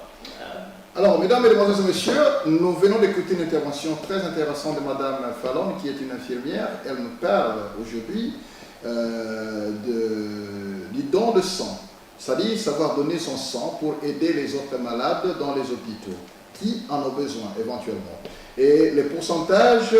Alors, mesdames, mesdemoiselles et messieurs, nous venons d'écouter une intervention très intéressante de Madame Fallon, qui est une infirmière. Elle nous parle aujourd'hui du don de sang, c'est-à-dire savoir donner son sang pour aider les autres malades dans les hôpitaux, qui en ont besoin éventuellement. Et le pourcentage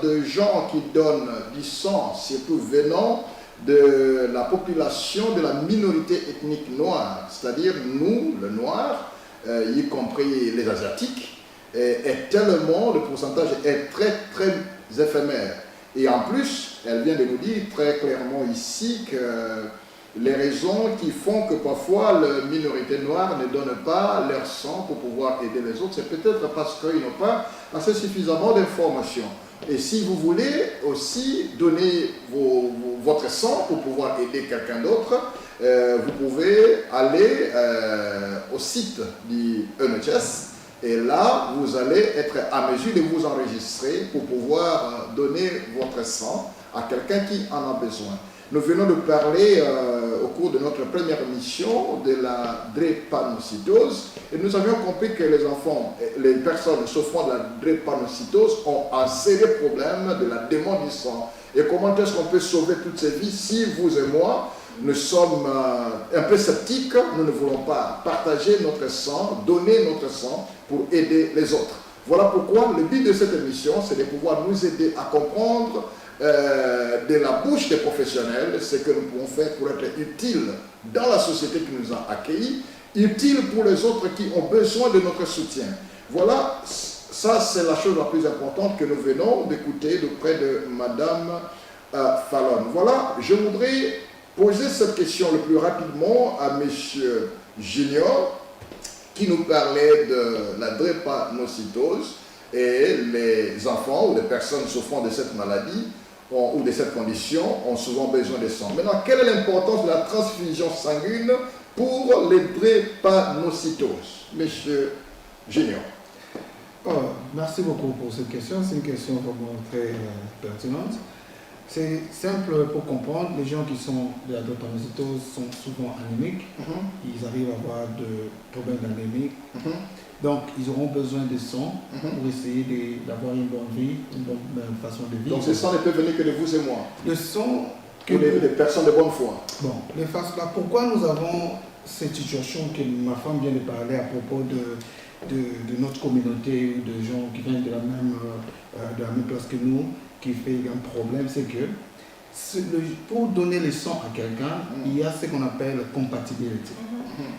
de gens qui donnent du sang, surtout venant de la population de la minorité ethnique noire, c'est-à-dire nous, le noir, y compris les Asiatiques, est tellement, le pourcentage est très très éphémère. Et en plus, elle vient de nous dire très clairement ici que les raisons qui font que parfois les minorités noires ne donnent pas leur sang pour pouvoir aider les autres, c'est peut-être parce qu'ils n'ont pas assez suffisamment d'informations. Et si vous voulez aussi donner votre sang pour pouvoir aider quelqu'un d'autre, vous pouvez aller au site du NHS et là vous allez être à mesure de vous enregistrer pour pouvoir donner votre sang à quelqu'un qui en a besoin. Nous venons de parler au cours de notre première émission de la drépanocytose et nous avions compris que les enfants, les personnes souffrant de la drépanocytose ont un sérieux problème de la demande du sang. Et comment est-ce qu'on peut sauver toutes ces vies si vous et moi, nous sommes un peu sceptiques, nous ne voulons pas partager notre sang, donner notre sang pour aider les autres. Voilà pourquoi le but de cette émission, c'est de pouvoir nous aider à comprendre de la bouche des professionnels ce que nous pouvons faire pour être utiles dans la société qui nous a accueillis, utiles pour les autres qui ont besoin de notre soutien. Voilà, ça c'est la chose la plus importante que nous venons d'écouter auprès de Madame Fallon. Voilà, je voudrais poser cette question le plus rapidement à M. Junior, qui nous parlait de la drépanocytose et les enfants ou les personnes souffrant de cette maladie ou de cette condition ont souvent besoin de sang. Maintenant, quelle est l'importance de la transfusion sanguine pour les drépanocytoses, Monsieur Junior? Merci beaucoup pour cette question. C'est une question vraiment très pertinente. C'est simple pour comprendre. Les gens qui sont de la drépanocytose sont souvent anémiques. Ils arrivent à avoir des problèmes d'anémie. Donc, ils auront besoin de sang pour essayer d'avoir une bonne vie, une bonne façon de vivre. Donc, ce sang ne peut venir que de vous et moi. Le sang que des personnes de bonne foi. Bon, pourquoi nous avons cette situation que ma femme vient de parler à propos de notre communauté ou de gens qui viennent de la même place que nous, qui fait un problème, c'est que pour donner le sang à quelqu'un, il y a ce qu'on appelle compatibilité.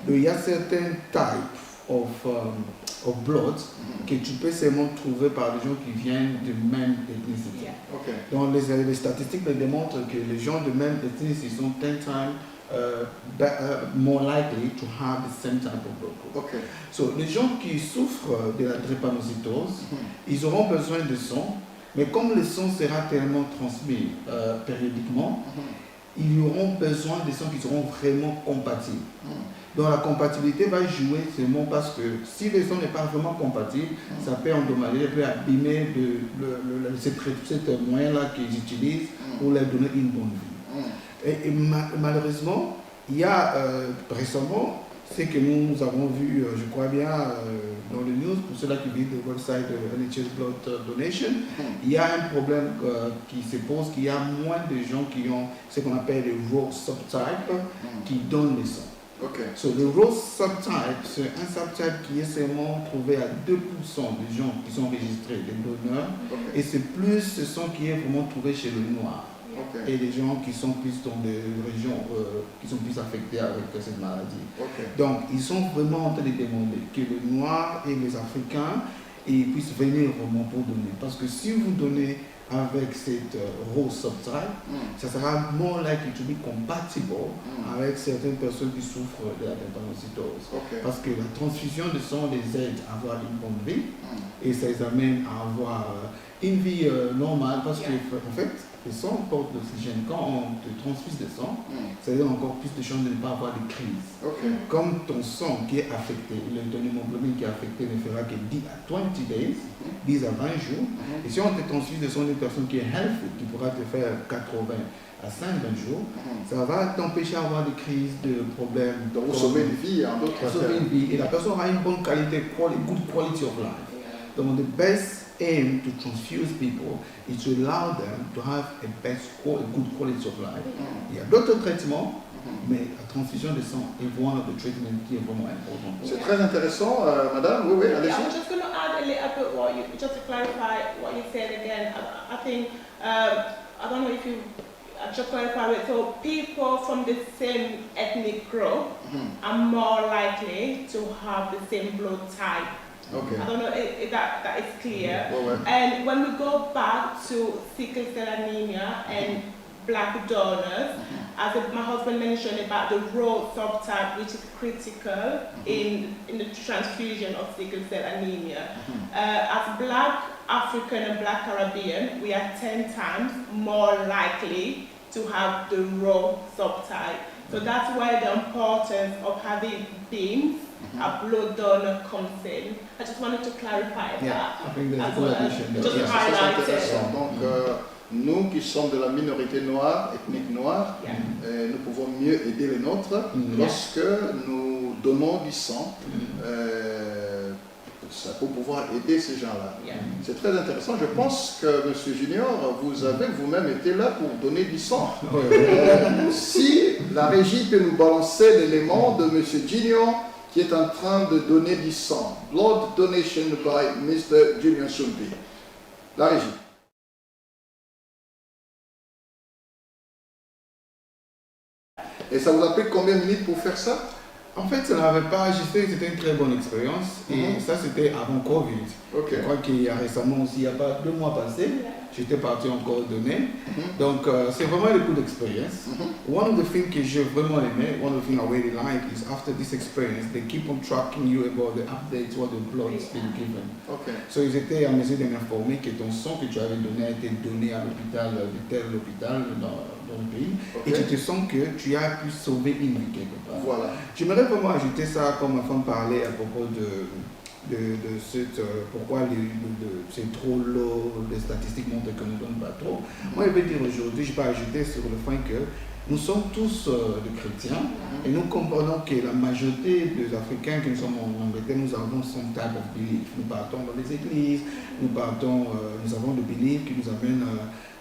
Il y a certains types of blood que tu peux seulement trouver par des gens qui viennent de même ethnicité. Donc les statistiques démontrent que les gens de même ethnicité sont 10 times more likely to have the same type of blood group. So, les gens qui souffrent de la drépanocytose, ils auront besoin de sang, mais comme le sang sera tellement transmis périodiquement, ils auront besoin de sang qui seront vraiment compatibles. Donc la compatibilité va jouer seulement parce que si le sang n'est pas vraiment compatible, ça peut endommager, ça peut abîmer ce moyen-là qu'ils utilisent pour leur donner une bonne vie. Et malheureusement, il y a récemment, ce que nous avons vu, je crois bien, dans les news, pour ceux-là qui visitent le website de NHS Blood Donation, il y a un problème qui se pose, qu'il y a moins de gens qui ont ce qu'on appelle les raw subtype qui donnent le sang. So, le raw subtype, c'est un subtype qui est seulement trouvé à 2% des gens qui sont enregistrés, des donneurs, et c'est plus ce sang qui est vraiment trouvé chez le noir. Et les gens qui sont plus dans des régions qui sont plus affectées avec cette maladie. Donc, ils sont vraiment en train de demander que les Noirs et les Africains puissent venir vraiment pour donner. Parce que si vous donnez avec cette raw subtype, ça sera more likely to be compatible avec certaines personnes qui souffrent de la drépanocytose. Parce que la transfusion de sang les aide à avoir une bonne vie et ça les amène à avoir une vie normale parce que en fait, le sang porte l'oxygène. Quand on te transfuse de sang, ça donne encore plus de chances de ne pas avoir de crise. Comme ton sang qui est affecté, ton hémoglobine qui est affecté ne fera que 10 à 20 days, 10 à 20 jours. Et si on te transfuse de sang d'une personne qui est healthy, qui pourra te faire 80 à 50 jours, ça va t'empêcher d'avoir des crises, de problèmes. Donc, sauver une vie en d'autres termes. Sauver une vie. Et la personne aura une bonne qualité, good quality of life. Donc, the best aim to transfuse people is to allow them to have a good quality of life. Il y a d'autres traitements, mais la transfusion de sang est one of the treatments qui est vraiment important. C'est très intéressant, madame. Oui, allez-y. I'm just going to add a little bit just to clarify what you said again. I think, I don't know if you just clarify it. So people from the same ethnic group are more likely to have the same blood type. I don't know if that is clear. And when we go back to sickle cell anemia and black donors, as my husband mentioned about the raw subtype, which is critical in the transfusion of sickle cell anemia. As black African and black Caribbean, we are 10 times more likely to have the raw subtype. So that's why the importance of having beams, a blood donor comes in. I just wanted to clarify that. I think there's a good addition. Just C'est highlight intéressant. it. Donc, nous qui sommes de la minorité noire, ethnique noire, nous pouvons mieux aider les nôtres lorsque nous donnons du sang pour pouvoir aider ces gens-là. C'est très intéressant. Je pense que, Monsieur Junior, vous avez vous-même été là pour donner du sang. Si la régie peut nous balancer l'élément de Monsieur Junior qui est en train de donner du sang. Blood donation by Mr. Junior Sumpi. La régie. Et ça vous a pris combien de minutes pour faire ça? En fait, ça n'avait pas ajusté, c'était une très bonne expérience. Et ça, c'était avant Covid. Ok. Je crois qu'il y a récemment aussi, il n'y a pas 2 mois passés, j'étais parti en coordonnée. Donc, c'est vraiment une good experience. One of the things que j'ai vraiment aimé, one of the things I really like is after this experience, they keep on tracking you about the updates, what the blood's been given. Ok. So, ils étaient en mesure de m'informer que ton sang que tu avais donné a été donné à l'hôpital, de tel hôpital dans le pays. Ok. Et tu te sens que tu as pu sauver une vie quelque part. Voilà. J'aimerais vraiment ajouter ça comme ma femme parlait à propos de cette, pourquoi c'est trop lourd, les statistiques montrent que nous ne donnons pas trop. Moi, je vais dire aujourd'hui, je vais ajouter sur le fait que nous sommes tous des chrétiens et nous comprenons que la majorité des Africains qui nous sommes en Angleterre, nous avons son type of belief. Nous partons dans les églises, nous avons des beliefs qui nous amènent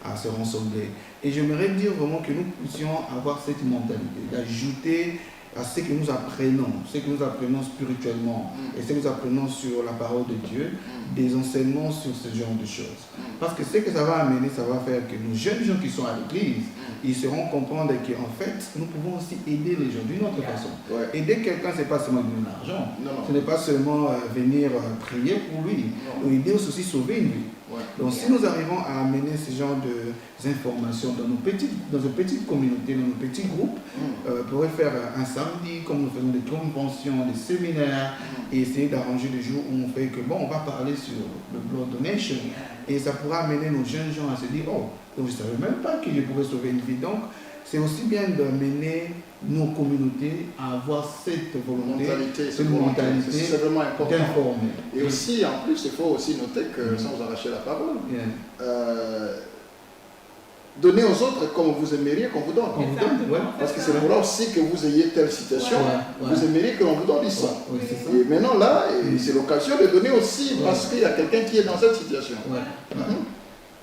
à se rassembler. Et j'aimerais dire vraiment que nous puissions avoir cette mentalité, d'ajouter à ce que nous apprenons spirituellement et ce que nous apprenons sur la parole de Dieu, des enseignements sur ce genre de choses. Parce que ce que ça va amener, ça va faire que nos jeunes gens qui sont à l'église, ils seront comprendre qu'en fait, nous pouvons aussi aider les gens d'une autre façon. Ouais. Aider quelqu'un, ce n'est pas seulement donner de l'argent, Non. ce n'est pas seulement venir prier pour lui, ou aider aussi sauver une vie. Ouais. Donc si nous arrivons à amener ce genre d'informations dans nos petites communautés, dans nos petits groupes, on pourrait faire un samedi, comme nous faisons des conventions, des séminaires, et essayer d'arranger des jours où on fait que, bon, on va parler sur le blood donation, et ça pourra amener nos jeunes gens à se dire, oh, donc je ne savais même pas que je pourrais sauver une vie. Donc, c'est aussi bien d'amener nos communautés à avoir cette volonté, cette mentalité c'est vraiment important. d'informer. Et aussi, en plus, il faut aussi noter que, sans vous arracher la parole, donnez aux autres comme vous aimeriez qu'on vous donne. On vous donne, ouais. Parce que c'est pour là aussi que vous ayez telle situation, vous aimeriez que l'on vous donne du sang. Oui, c'est ça. Et maintenant là, c'est l'occasion de donner aussi parce qu'il y a quelqu'un qui est dans cette situation.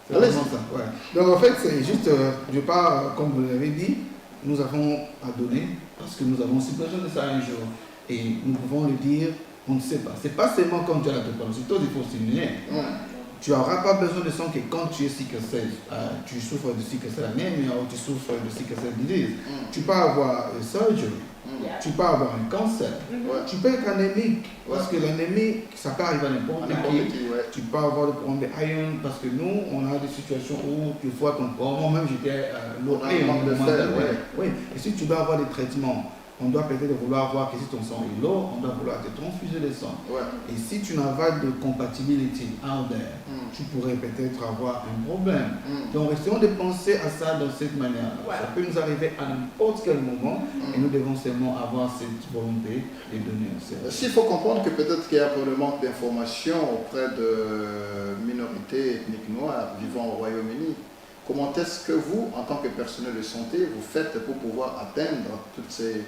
C'est vraiment ça. Ouais. Donc en fait, c'est juste, je pars, comme vous l'avez dit, nous avons à donner parce que nous avons aussi besoin de ça un jour. Et nous pouvons le dire, on ne sait pas. C'est pas seulement quand tu as la drépanocytose, il faut signer. Tu n'auras pas besoin de sang que quand tu es sickle cell, tu souffres de sickle cell anémie ou tu souffres de sickle cell disease. Tu peux avoir une surgery, tu peux avoir un cancer, tu peux être anémique, parce que l'anémie, ça peut arriver à n'importe qui. Tu peux avoir le problème de iron, parce que nous, on a des situations où tu vois ton corps, moi-même j'étais low iron, oui. Et si tu dois avoir des traitements, on doit peut-être vouloir voir que si ton sang est lourd, on doit vouloir te transfuser le sang. Et si tu n'as pas de compatibilité out there, tu pourrais peut-être avoir un problème. Donc essayons de penser à ça de cette manière. Ça peut nous arriver à n'importe quel moment et nous devons seulement avoir cette volonté de donner un service. S'il faut comprendre que peut-être qu'il y a un peu de manque d'informations auprès de minorités ethniques noires vivant au Royaume-Uni, comment est-ce que vous, en tant que personnel de santé, vous faites pour pouvoir atteindre toutes ces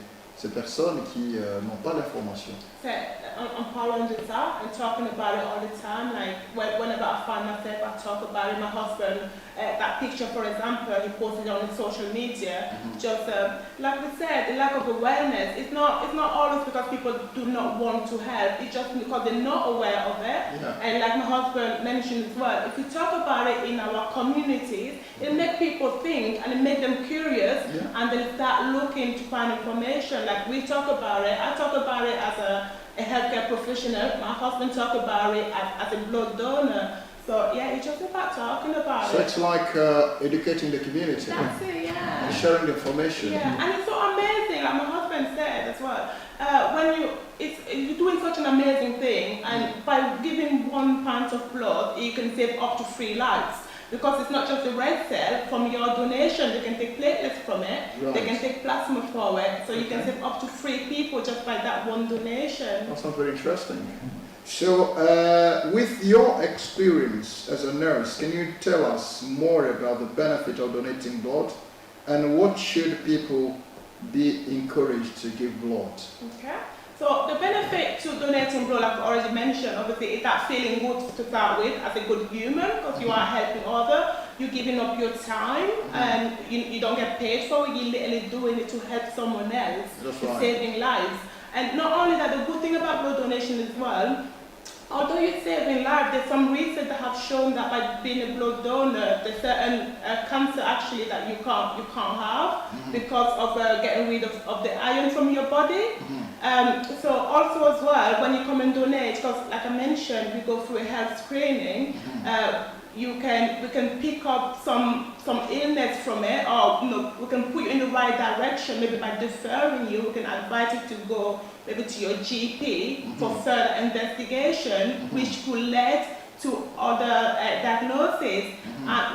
personnes qui n'ont pas l'information? I'm following this out and talking about it all the time. Like whenever I find myself, I talk about it. My husband, that picture, for example, he posted on his social media. Just like we said, the lack of awareness. It's not always because people do not want to help. It's just because they're not aware of it. And like my husband mentioned as well, if we talk about it in our communities, it makes people think and it makes them curious, and they start looking to find information. Like we talk about it. I talk about it as a healthcare professional. My husband talk about it as a blood donor. So yeah, it's just about talking about it. So it's like educating the community. That's it, yeah. And sharing the information. Yeah, and it's so amazing. Like my husband said as well. When you're doing such an amazing thing, and by giving 1 pound of blood, you can save up to 3 lives. Because it's not just the red cell, from your donation, they can take platelets from it, they can take plasma for it, so you can save up to 3 people just by that 1 donation. That sounds very interesting. So, with your experience as a nurse, can you tell us more about the benefit of donating blood, and what should people be encouraged to give blood? Okay. So the benefit to donating blood, like I already mentioned, obviously is that feeling good to start with as a good human, because you are helping others, you're giving up your time, and you don't get paid for it, you're literally doing it to help someone else, saving lives. And not only that, the good thing about blood donation as well, although you're saving lives, there's some research that have shown that by being a blood donor, there's certain cancer actually that you can't have because of getting rid of the iron from your body. So also as well, when you come and donate, because like I mentioned, we go through a health screening. We can pick up some illness from it, or we can put you in the right direction. Maybe by deferring you, we can advise you to go maybe to your GP for further investigation, which could lead to other diagnoses,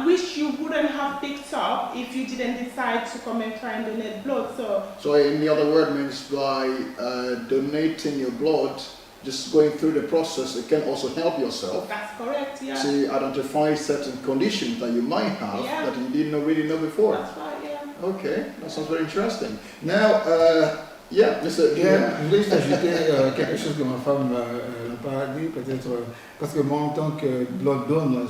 which you wouldn't have picked up if you didn't decide to come and try and donate blood. So in the other word means by donating your blood, just going through the process, it can also help yourself That's correct, yeah. to identify certain conditions that you might have Yeah. that you didn't really know before. That's right, yeah. Okay, that sounds very interesting. Now, yeah, Mr. Je voulais juste ajouter quelque chose que ma femme n'a pas dit, peut-être, parce que moi en tant que blood donor,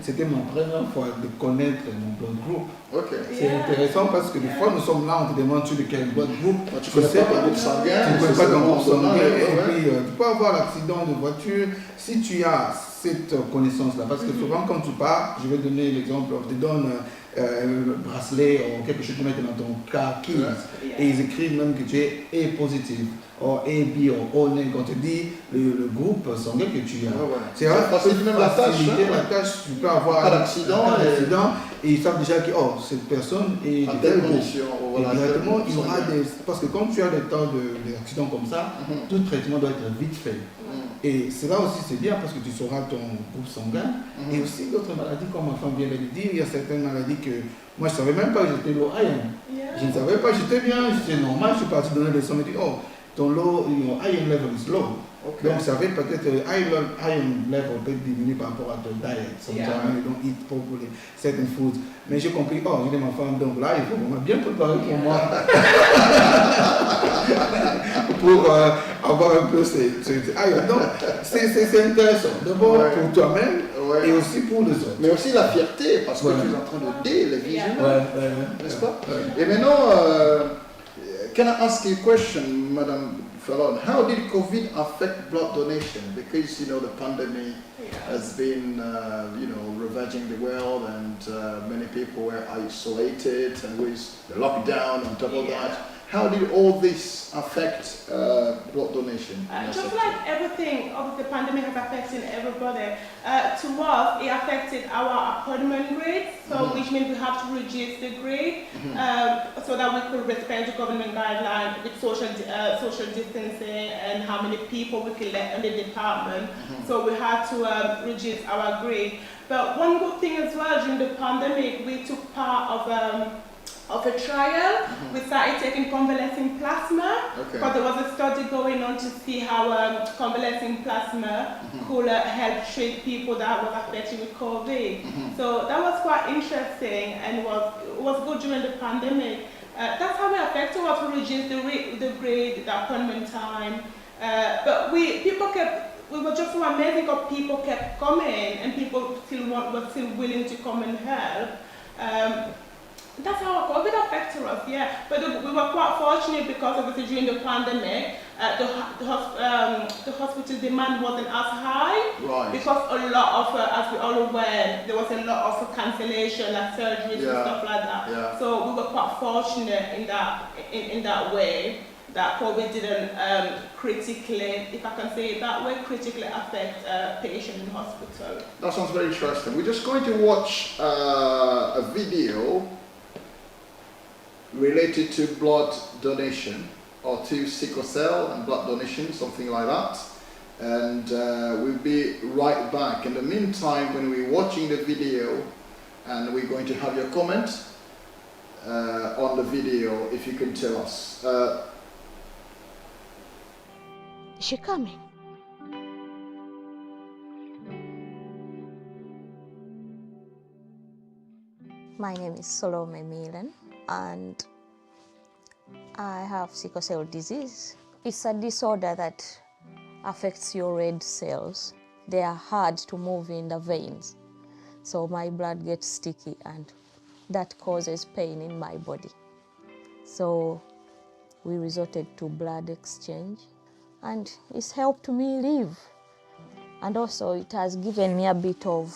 c'était ma première fois de connaître mon blood group. Ok. C'est intéressant parce que des fois nous sommes là, on te demande tu de quel blood group. Tu connais pas ton groupe sanguin. Tu ne connais pas ton groupe sanguin. Ouais. Et puis tu peux avoir l'accident de voiture si tu as cette connaissance-là. Parce que souvent quand tu pars, je vais donner l'exemple, on te donne un bracelet ou quelque chose que tu mets dans ton car keys. Et ils écrivent même que tu es A positive, ou AB, ou O negative. On te dit le groupe sanguin que tu as. C'est vrai, facilite même la tâche. Tu peux avoir pas d'accident. Et ils savent déjà que cette personne est en de telle condition. Voilà, directement, il y aura parce que quand tu as des temps d'accident comme ça, tout traitement doit être vite fait. Et cela aussi c'est bien parce que tu sauras ton groupe sanguin. Et aussi d'autres maladies, comme ma femme vient de le dire, il y a certaines maladies que moi je ne savais même pas que j'étais low iron. Je ne savais pas, j'étais bien, j'étais normal, je suis parti donner des soins, je me dis, oh, ton iron level is low. Okay. Donc ça veut peut-être iron level peut diminuer par rapport à ton diet. Sometimes you don't eat properly certain foods. Mais j'ai compris, oh, j'ai dit ma femme, donc là, il faut vraiment bien préparer pour moi. Pour avoir un peu ces iron. Donc c'est intéressant. D'abord pour toi-même et aussi pour les autres. Mais aussi la fierté, parce que tu es en train de dé les vigilants. N'est-ce pas? Et maintenant, can I ask you a question, Madame Fallon? How did COVID affect blood donation? Because the pandemic has been ravaging the world, and many people were isolated, and with the lockdown on top of that. How did all this affect blood donation? Just like everything, obviously the pandemic has affected everybody. To us, it affected our appointment grade, which means we have to reduce the grade so that we could respect the government guidelines with social distancing and how many people we can let in the department. So we had to reduce our grade. But one good thing as well, during the pandemic, we took part of a trial. We started taking convalescing plasma because there was a study going on to see how convalescing plasma could help treat people that was affected with COVID. So that was quite interesting, and it was good during the pandemic. That's how we affected us. We reduced the grade, the appointment time, but we were just so amazing because people kept coming and people were still willing to come and help. That's how COVID affected us, yeah. But we were quite fortunate because obviously during the pandemic, the hospital demand wasn't as high because a lot of, as we all aware, there was a lot of cancellation, like surgeries and stuff like that. Yeah. So we were quite fortunate in that way that COVID didn't critically, if I can say it that way, critically affect patients in hospital. That sounds very interesting. We're just going to watch a video related to blood donation, or to sickle cell and blood donation, something like that. And we'll be right back. In the meantime, when we're watching the video, and we're going to have your comment on the video, if you can tell us. Is she coming? My name is Salome Milan, and I have sickle cell disease. It's a disorder that affects your red cells. They are hard to move in the veins, so my blood gets sticky, and that causes pain in my body. So we resorted to blood exchange, and it's helped me live. And also it has given me a bit of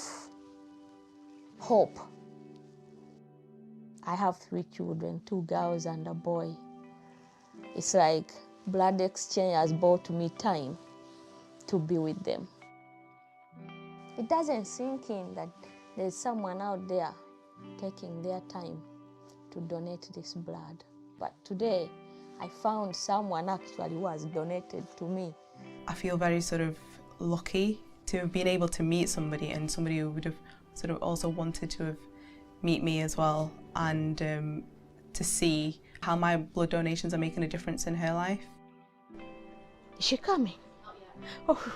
hope. I have 3 children, 2 girls and a boy. It's like blood exchange has bought me time to be with them. It doesn't sink in that there's someone out there taking their time to donate this blood. But today, I found someone actually who has donated to me. I feel very sort of lucky to have been able to meet somebody, and somebody who would have sort of also wanted to have meet me as well, and to see how my blood donations are making a difference in her life. Is she coming? Oh.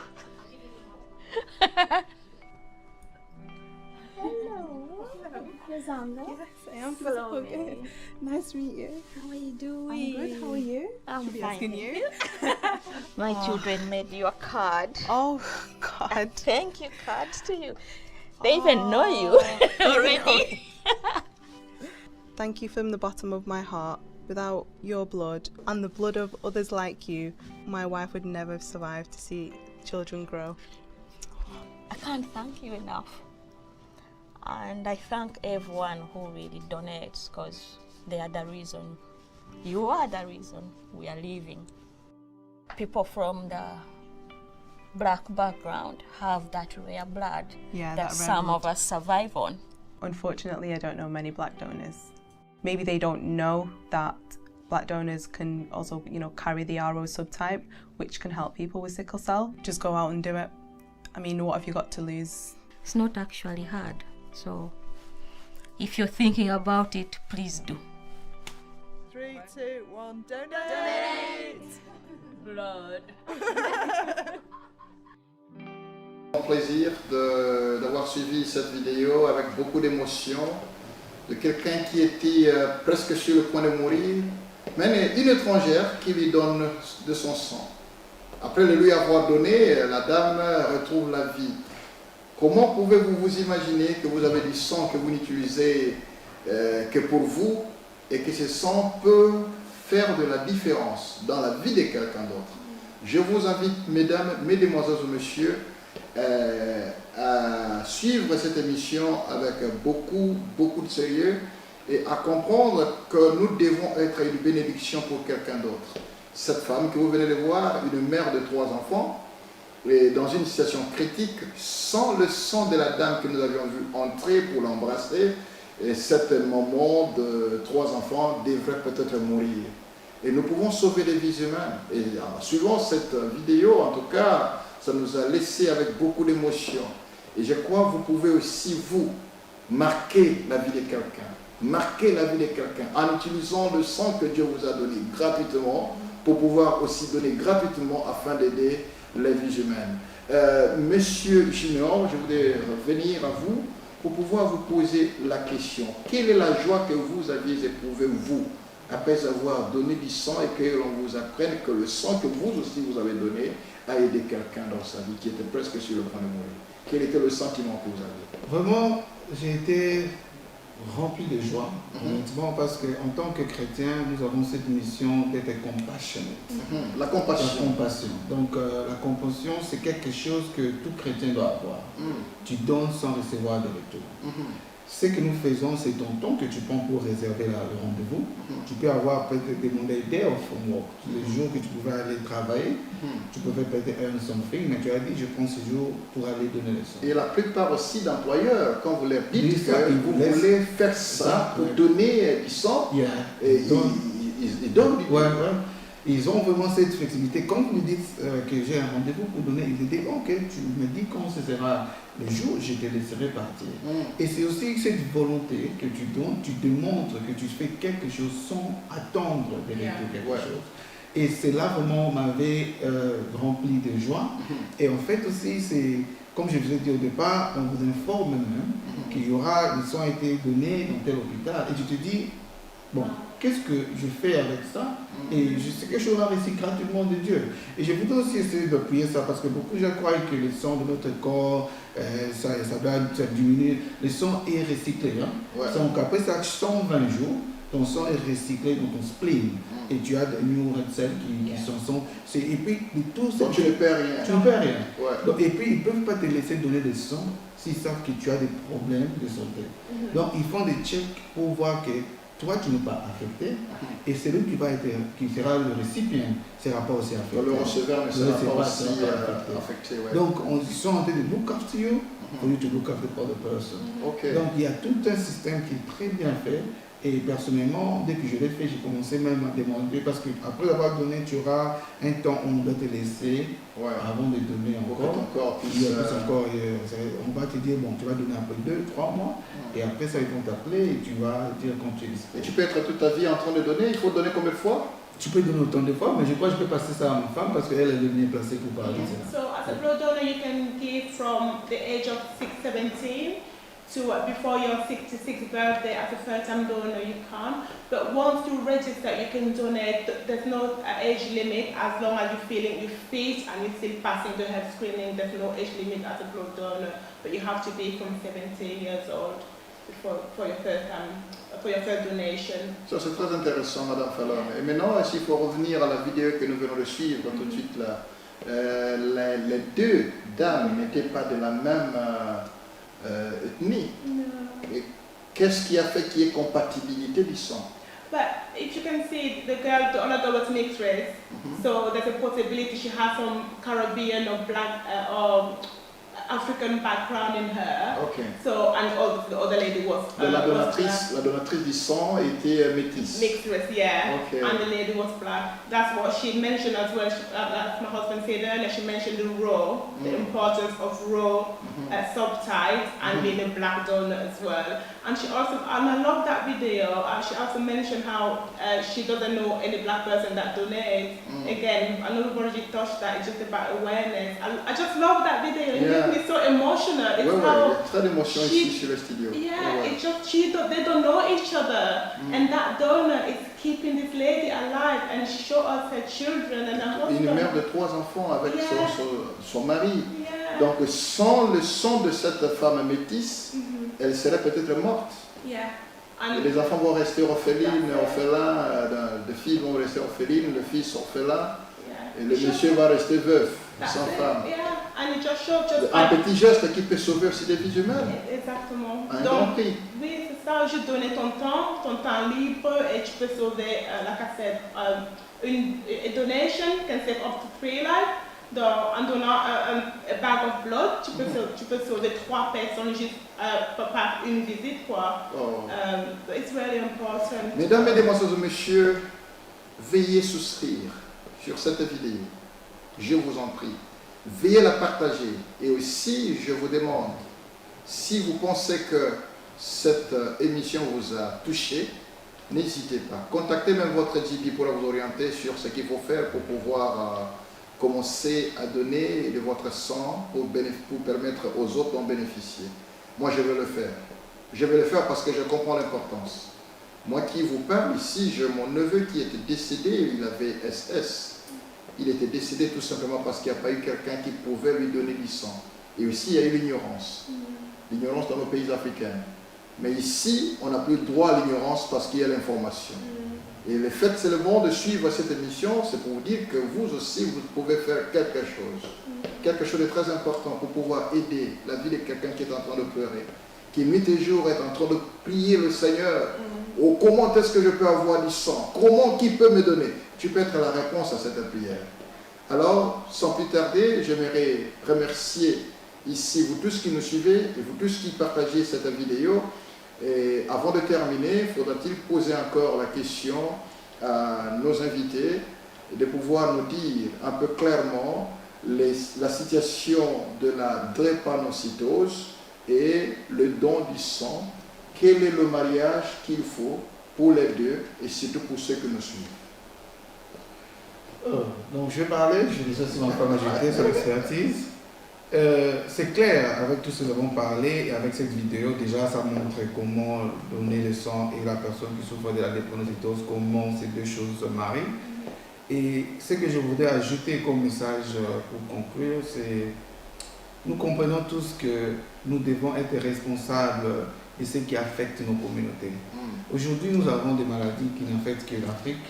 Hello. Zanga. Yes, I am. Okay. Nice to meet you. How are you doing? I'm good. How are you? I'm Should be fine. asking you. My children made you a card. Oh God. Thank you cards to you. They even know you already. Thank you from the bottom of my heart. Without your blood and the blood of others like you, my wife would never have survived to see children grow. I can't thank you enough. And I thank everyone who really donates, because they are the reason, you are the reason we are living. People from the black background have that rare blood Yeah, that that rare some blood. of us survive on. Unfortunately, I don't know many black donors. Maybe they don't know that black donors can also, carry the RO subtype, which can help people with sickle cell. Just go out and do it. I mean, what have you got to lose? It's not actually hard. So if you're thinking about it, please do. 3, 2, 1, donate! Blood. Plaisir d'avoir suivi cette vidéo avec beaucoup d'émotion de quelqu'un qui était presque sur le point de mourir, mais une étrangère qui lui donne de son sang. Après le lui avoir donné, la dame retrouve la vie. Comment pouvez-vous vous imaginer que vous avez du sang que vous n'utilisez que pour vous et que ce sang peut faire de la différence dans la vie de quelqu'un d'autre? Je vous invite, mesdames, mesdemoiselles et messieurs, à suivre cette émission avec beaucoup de sérieux et à comprendre que nous devons être une bénédiction pour quelqu'un d'autre. Cette femme que vous venez de voir, une mère de 3 enfants, est dans une situation critique, sans le sang de la dame que nous avions vu entrer pour l'embrasser, et cette maman de 3 enfants devrait peut-être mourir. Et nous pouvons sauver des vies humaines. Et en suivant cette vidéo, en tout cas, ça nous a laissé avec beaucoup d'émotion. Et je crois que vous pouvez aussi, vous, marquer la vie de quelqu'un. Marquer la vie de quelqu'un en utilisant le sang que Dieu vous a donné gratuitement pour pouvoir aussi donner gratuitement afin d'aider les vies humaines. Monsieur Junior, je voudrais revenir à vous pour pouvoir vous poser la question. Quelle est la joie que vous aviez éprouvée, vous, après avoir donné du sang et que l'on vous apprenne que le sang que vous aussi vous avez donné a aidé quelqu'un dans sa vie qui était presque sur le point de mourir? Quel était le sentiment que vous aviez? Vraiment, j'ai été rempli de joie, honnêtement, parce qu'en tant que chrétien, nous avons cette mission d'être compassionate. La La compassion. compassion. Donc, la compassion, c'est quelque chose que tout chrétien doit avoir. Tu donnes sans recevoir de retour. Ce que nous faisons, c'est ton temps que tu prends pour réserver le rendez-vous. Tu peux avoir peut-être demandé day off from work. Les jours que tu pouvais aller travailler, tu pouvais peut-être earn something, mais tu as dit, je prends ce jour pour aller donner le sang. Et la plupart aussi d'employeurs, quand vous leur Oui, dites ça, que ils vous vous laissent. voulez faire ça pour Ouais. donner du sang, Yeah. et Donc, ils donnent du ouais, ouais. Ils ont vraiment cette flexibilité. Quand vous dites que j'ai un rendez-vous pour donner, ils disent, ok, tu me dis quand ce sera le jour, je te laisserai partir. Et c'est aussi cette volonté que tu donnes, tu démontres que tu fais quelque chose sans attendre de retour quelque Ouais. chose. Et cela vraiment m'avait rempli de joie. Et en fait aussi, c'est, comme je vous ai dit au départ, on vous informe même qu'il y aura, ils ont été donnés dans tel hôpital. Et tu te dis, bon, qu'est-ce que je fais avec ça? Et je sais que je serai reçu gratuitement de Dieu. Et je voudrais aussi essayer d'appuyer ça parce que beaucoup de gens croient que le sang de notre corps, ça doit diminuer. Le sang est recyclé. Hein? Ouais. Donc après ça, 120 jours, ton sang est recyclé dans ton spleen. Et tu as des new red cells qui sont. Et puis, de tout ça, Donc tu ne perds rien. tu ne perds rien. Ouais. Donc, et puis, ils ne peuvent pas te laisser donner des sang s'ils savent que tu as des problèmes de santé. Donc, ils font des checks pour voir que toi tu n'es pas affecté et celui qui sera le récipient sera pas aussi affecté. Le receveur ne sera pas aussi affecté. affecté. Ouais. Donc ils sont en train de look after you for you to look after the other person. Ok. Donc il y a tout un système qui est très bien fait. Et personnellement, dès que je l'ai fait, j'ai commencé même à demander, parce qu'après avoir donné, tu auras un temps où on doit te laisser avant de donner encore. On va te dire, bon, tu vas donner après 2-3 mois, et après ça, ils vont t'appeler et tu vas dire quand tu es disponible. Et tu peux être toute ta vie en train de donner, il faut donner combien de fois? Tu peux donner autant de fois, mais je crois que je peux passer ça à ma femme parce qu'elle est bien placée pour parler de ça. So as a blood donor, you can give from the age of 6-17 to before your 66th birthday. As a first-time donor, you can. But once you register, you can donate. There's no age limit as long as you're feeling your fit and you're still passing the health screening. There's no age limit as a blood donor, but you have to be from 17 years old for your first donation. Ça c'est très intéressant, Madame Fallon. Et maintenant, s'il faut revenir à la vidéo que nous venons de suivre tout de suite là, les deux dames n'étaient pas de la même ethnie. Qu'est-ce qui a fait qu'il y ait compatibilité du sang? But if you can see, the other girl was mixed race, so there's a possibility she has some Caribbean or black or African background in her. Okay. So, and all the other lady was. La donatrice du sang était métisse. Mixed race, yeah. Okay. And the lady was black. That's what she mentioned as well. As my husband said earlier, she mentioned the importance of raw subtypes and being a black donor as well. And she also, and I love that video. She also mentioned how she doesn't know any black person that donates. Again, I know we've already touched that. It's just about awareness. I just love that video. It makes me so emotional. It's how très d'émotion ici sur le studio. Yeah, it's just they don't know each other, and that donor is keeping this lady alive, and she showed us her children and her husband. Une mère de 3 enfants avec son mari. Yeah. Donc sans le sang de cette femme métisse, elle serait peut-être morte. Yeah. Et les enfants vont rester orphelins, les filles vont rester orphelines, le fils orphelin, et le monsieur va rester veuf, sans femme. And it just showed Un petit geste qui peut sauver aussi des vies humaines. Exactement. Un grand prix. Oui, c'est ça, juste donner ton temps libre, et tu peux sauver la cassette. A donation can save up to 3 lives. En donnant a bag of blood, tu peux sauver 3 personnes juste par une visite, quoi. It's really important. Mesdames, Mesdemoiselles et Messieurs, veuillez souscrire sur cette vidéo. Je vous en prie. Veuillez la partager. Et aussi, je vous demande, si vous pensez que cette émission vous a touché, n'hésitez pas. Contactez même votre GP pour vous orienter sur ce qu'il faut faire pour pouvoir commencer à donner de votre sang pour permettre aux autres d'en bénéficier. Moi, je vais le faire. Je vais le faire parce que je comprends l'importance. Moi qui vous parle ici, j'ai mon neveu qui était décédé, il avait SS. Il était décédé tout simplement parce qu'il n'y a pas eu quelqu'un qui pouvait lui donner du sang. Et aussi, il y a eu l'ignorance. L'ignorance dans nos pays africains. Mais ici, on n'a plus le droit à l'ignorance parce qu'il y a l'information. Et le fait seulement de suivre cette émission, c'est pour vous dire que vous aussi, vous pouvez faire quelque chose. Quelque chose de très important pour pouvoir aider la vie de quelqu'un qui est en train de pleurer, qui nuit et jour est en train de prier le Seigneur. Oh, comment est-ce que je peux avoir du sang? Comment qui peut me donner? Tu peux être la réponse à cette prière. Alors, sans plus tarder, j'aimerais remercier ici vous tous qui nous suivez et vous tous qui partagez cette vidéo. Et avant de terminer, faudra-t-il poser encore la question à nos invités de pouvoir nous dire un peu clairement la situation de la drépanocytose et le don du sang. Quel est le mariage qu'il faut pour les deux et surtout pour ceux qui nous suivent? Donc je vais parler, je ne sais pas si ma femme a ajouté sur l'expertise. C'est clair, avec tout ce que nous avons parlé et avec cette vidéo, déjà ça montre comment donner le sang et la personne qui souffre de la drépanocytose, comment ces deux choses se marient. Et ce que je voudrais ajouter comme message pour conclure, c'est nous comprenons tous que nous devons être responsables de ce qui affecte nos communautés. Aujourd'hui, nous avons des maladies qui n'affectent que l'Afrique,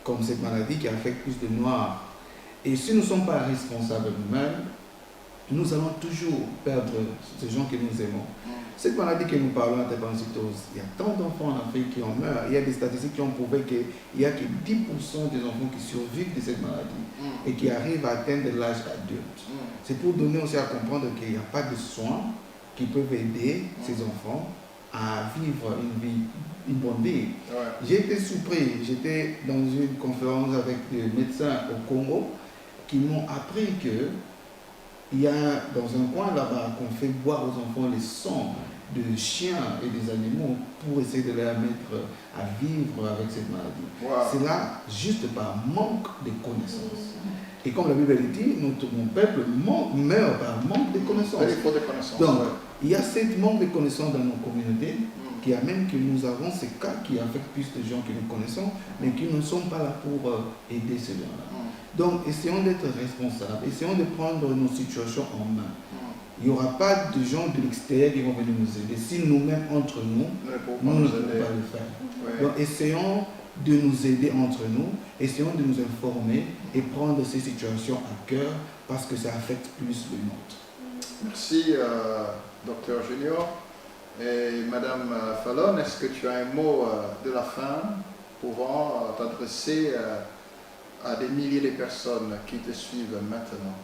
comme cette maladie qui affecte plus de Noirs. Et si nous ne sommes pas responsables nous-mêmes, nous allons toujours perdre ces gens que nous aimons. Cette maladie que nous parlons, la drépanocytose, il y a tant d'enfants en Afrique qui en meurent. Il y a des statistiques qui ont prouvé qu'il n'y a que 10% des enfants qui survivent de cette maladie et qui arrivent à atteindre l'âge adulte. C'est pour donner aussi à comprendre qu'il n'y a pas de soins qui peuvent aider ces enfants à vivre une bonne vie. J'ai été surpris, j'étais dans une conférence avec des médecins au Congo qui m'ont appris que il y a dans un coin là-bas qu'on fait boire aux enfants les sangs de chiens et des animaux pour essayer de les mettre à vivre avec cette maladie. C'est là juste par manque de connaissances. Et comme la Bible dit, mon peuple meurt par manque de connaissances. Donc, il y a cette manque de connaissances dans nos communautés qui amène que nous avons ces cas qui affectent plus de gens que nous connaissons, mais qui ne sont pas là pour aider ces gens-là. Donc, essayons d'être responsables, essayons de prendre nos situations en main. Il n'y aura pas de gens de l'extérieur qui vont venir nous aider. Si nous-mêmes, entre nous, nous ne pouvons pas le faire. Donc, essayons de nous aider entre nous, essayons de nous informer et prendre ces situations à cœur parce que ça affecte plus le monde. Merci, Docteur Junior. Et Madame Fallon, est-ce que tu as un mot de la fin pouvant t'adresser à des milliers de personnes qui te suivent maintenant?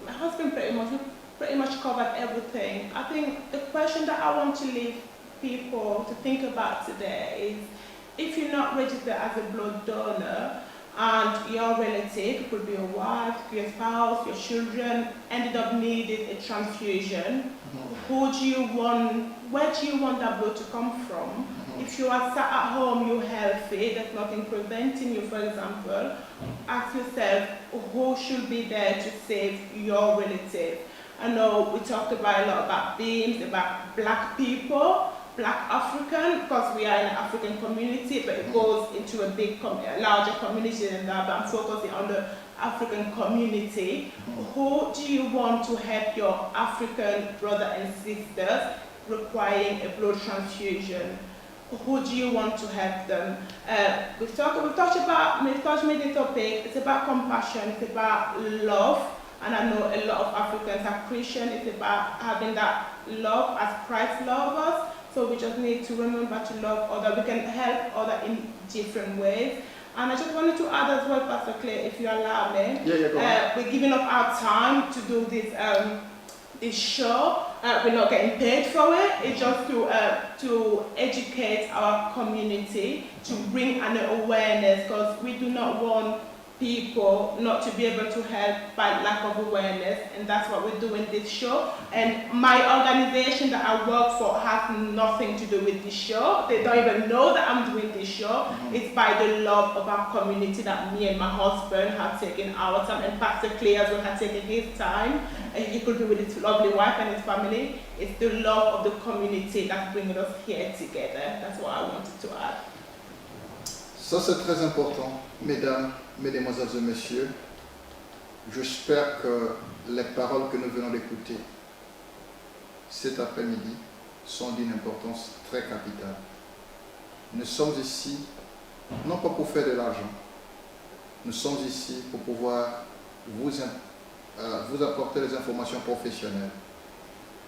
My husband pretty much covered everything. I think the question that I want to leave people to think about today is, if you're not registered as a blood donor and your relative, it could be your wife, your spouse, your children, ended up needing a transfusion, where do you want that blood to come from? If you are sat at home, you're healthy, there's nothing preventing you, for example, ask yourself, who should be there to save your relative? I know we talked about a lot about beings, about black people, black African, because we are in an African community, but it goes into a big, larger community than that, but I'm focusing on the African community. Who do you want to help your African brothers and sisters requiring a blood transfusion? Who do you want to help them? We've touched many topics. It's about compassion, it's about love, and I know a lot of Africans are Christian. It's about having that love as Christ loves us. So we just need to remember to love others. We can help others in different ways. And I just wanted to add as well, Pastor Claire, if you allow me. We're giving up our time to do this show. We're not getting paid for it. It's just to educate our community, to bring an awareness, because we do not want people not to be able to help by lack of awareness, and that's what we're doing this show. And my organization that I work for has nothing to do with this show. They don't even know that I'm doing this show. It's by the love of our community that me and my husband have taken our time, and Pastor Clay as well has taken his time. And he could be with his lovely wife and his family. It's the love of the community that's bringing us here together. That's what I wanted to add. Ça c'est très important, mesdames, mesdemoiselles et messieurs. J'espère que les paroles que nous venons d'écouter cet après-midi sont d'une importance très capitale. Nous sommes ici non pas pour faire de l'argent, nous sommes ici pour pouvoir vous apporter les informations professionnelles.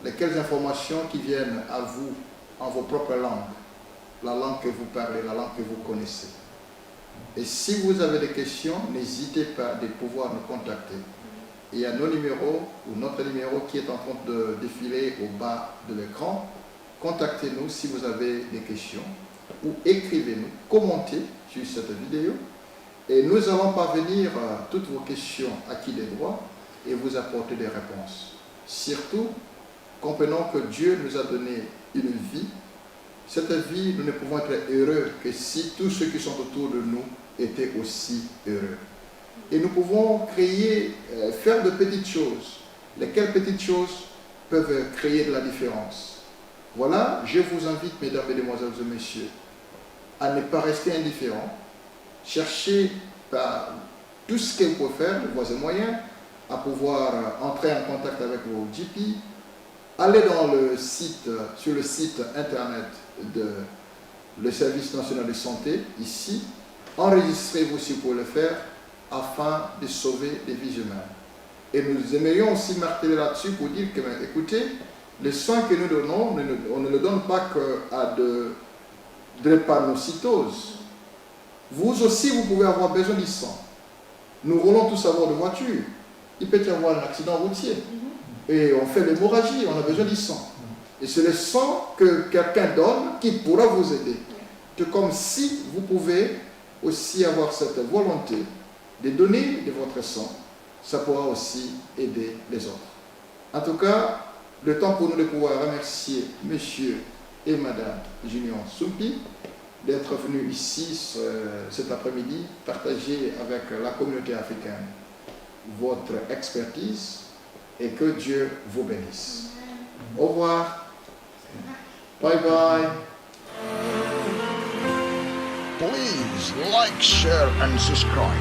Lesquelles informations qui viennent à vous en vos propres langues, la langue que vous parlez, la langue que vous connaissez. Et si vous avez des questions, n'hésitez pas de pouvoir nous contacter. Il y a nos numéros ou notre numéro qui est en train de défiler au bas de l'écran. Contactez-nous si vous avez des questions ou écrivez-nous, commentez sur cette vidéo et nous allons parvenir à toutes vos questions acquis des droits et vous apporter des réponses. Surtout, comprenons que Dieu nous a donné une vie. Cette vie, nous ne pouvons être heureux que si tous ceux qui sont autour de nous étaient aussi heureux. Et nous pouvons faire de petites choses. Lesquelles petites choses peuvent créer de la différence. Voilà, je vous invite, mesdames, mesdemoiselles et messieurs, à ne pas rester indifférents. Cherchez par tout ce que vous pouvez faire, vos moyens, à pouvoir entrer en contact avec vos GP. Allez sur le site internet de le Service national de santé, ici. Enregistrez-vous si vous pouvez le faire, afin de sauver des vies humaines. Et nous aimerions aussi marteler là-dessus pour dire que, écoutez, Le sang que nous donnons, on ne le donne pas qu'à de drépanocytose. Vous aussi, vous pouvez avoir besoin du sang. Nous roulons tous à bord de voiture. Il peut y avoir un accident routier. Et on fait l'hémorragie, on a besoin du sang. Et c'est le sang que quelqu'un donne qui pourra vous aider. C'est comme si vous pouvez aussi avoir cette volonté de donner de votre sang. Ça pourra aussi aider les autres. En tout cas, le temps pour nous de pouvoir remercier Monsieur et Madame Junior Sumpi d'être venus ici cet après-midi, partager avec la communauté africaine votre expertise et que Dieu vous bénisse. Au revoir. Bye bye. Please like, share, and subscribe.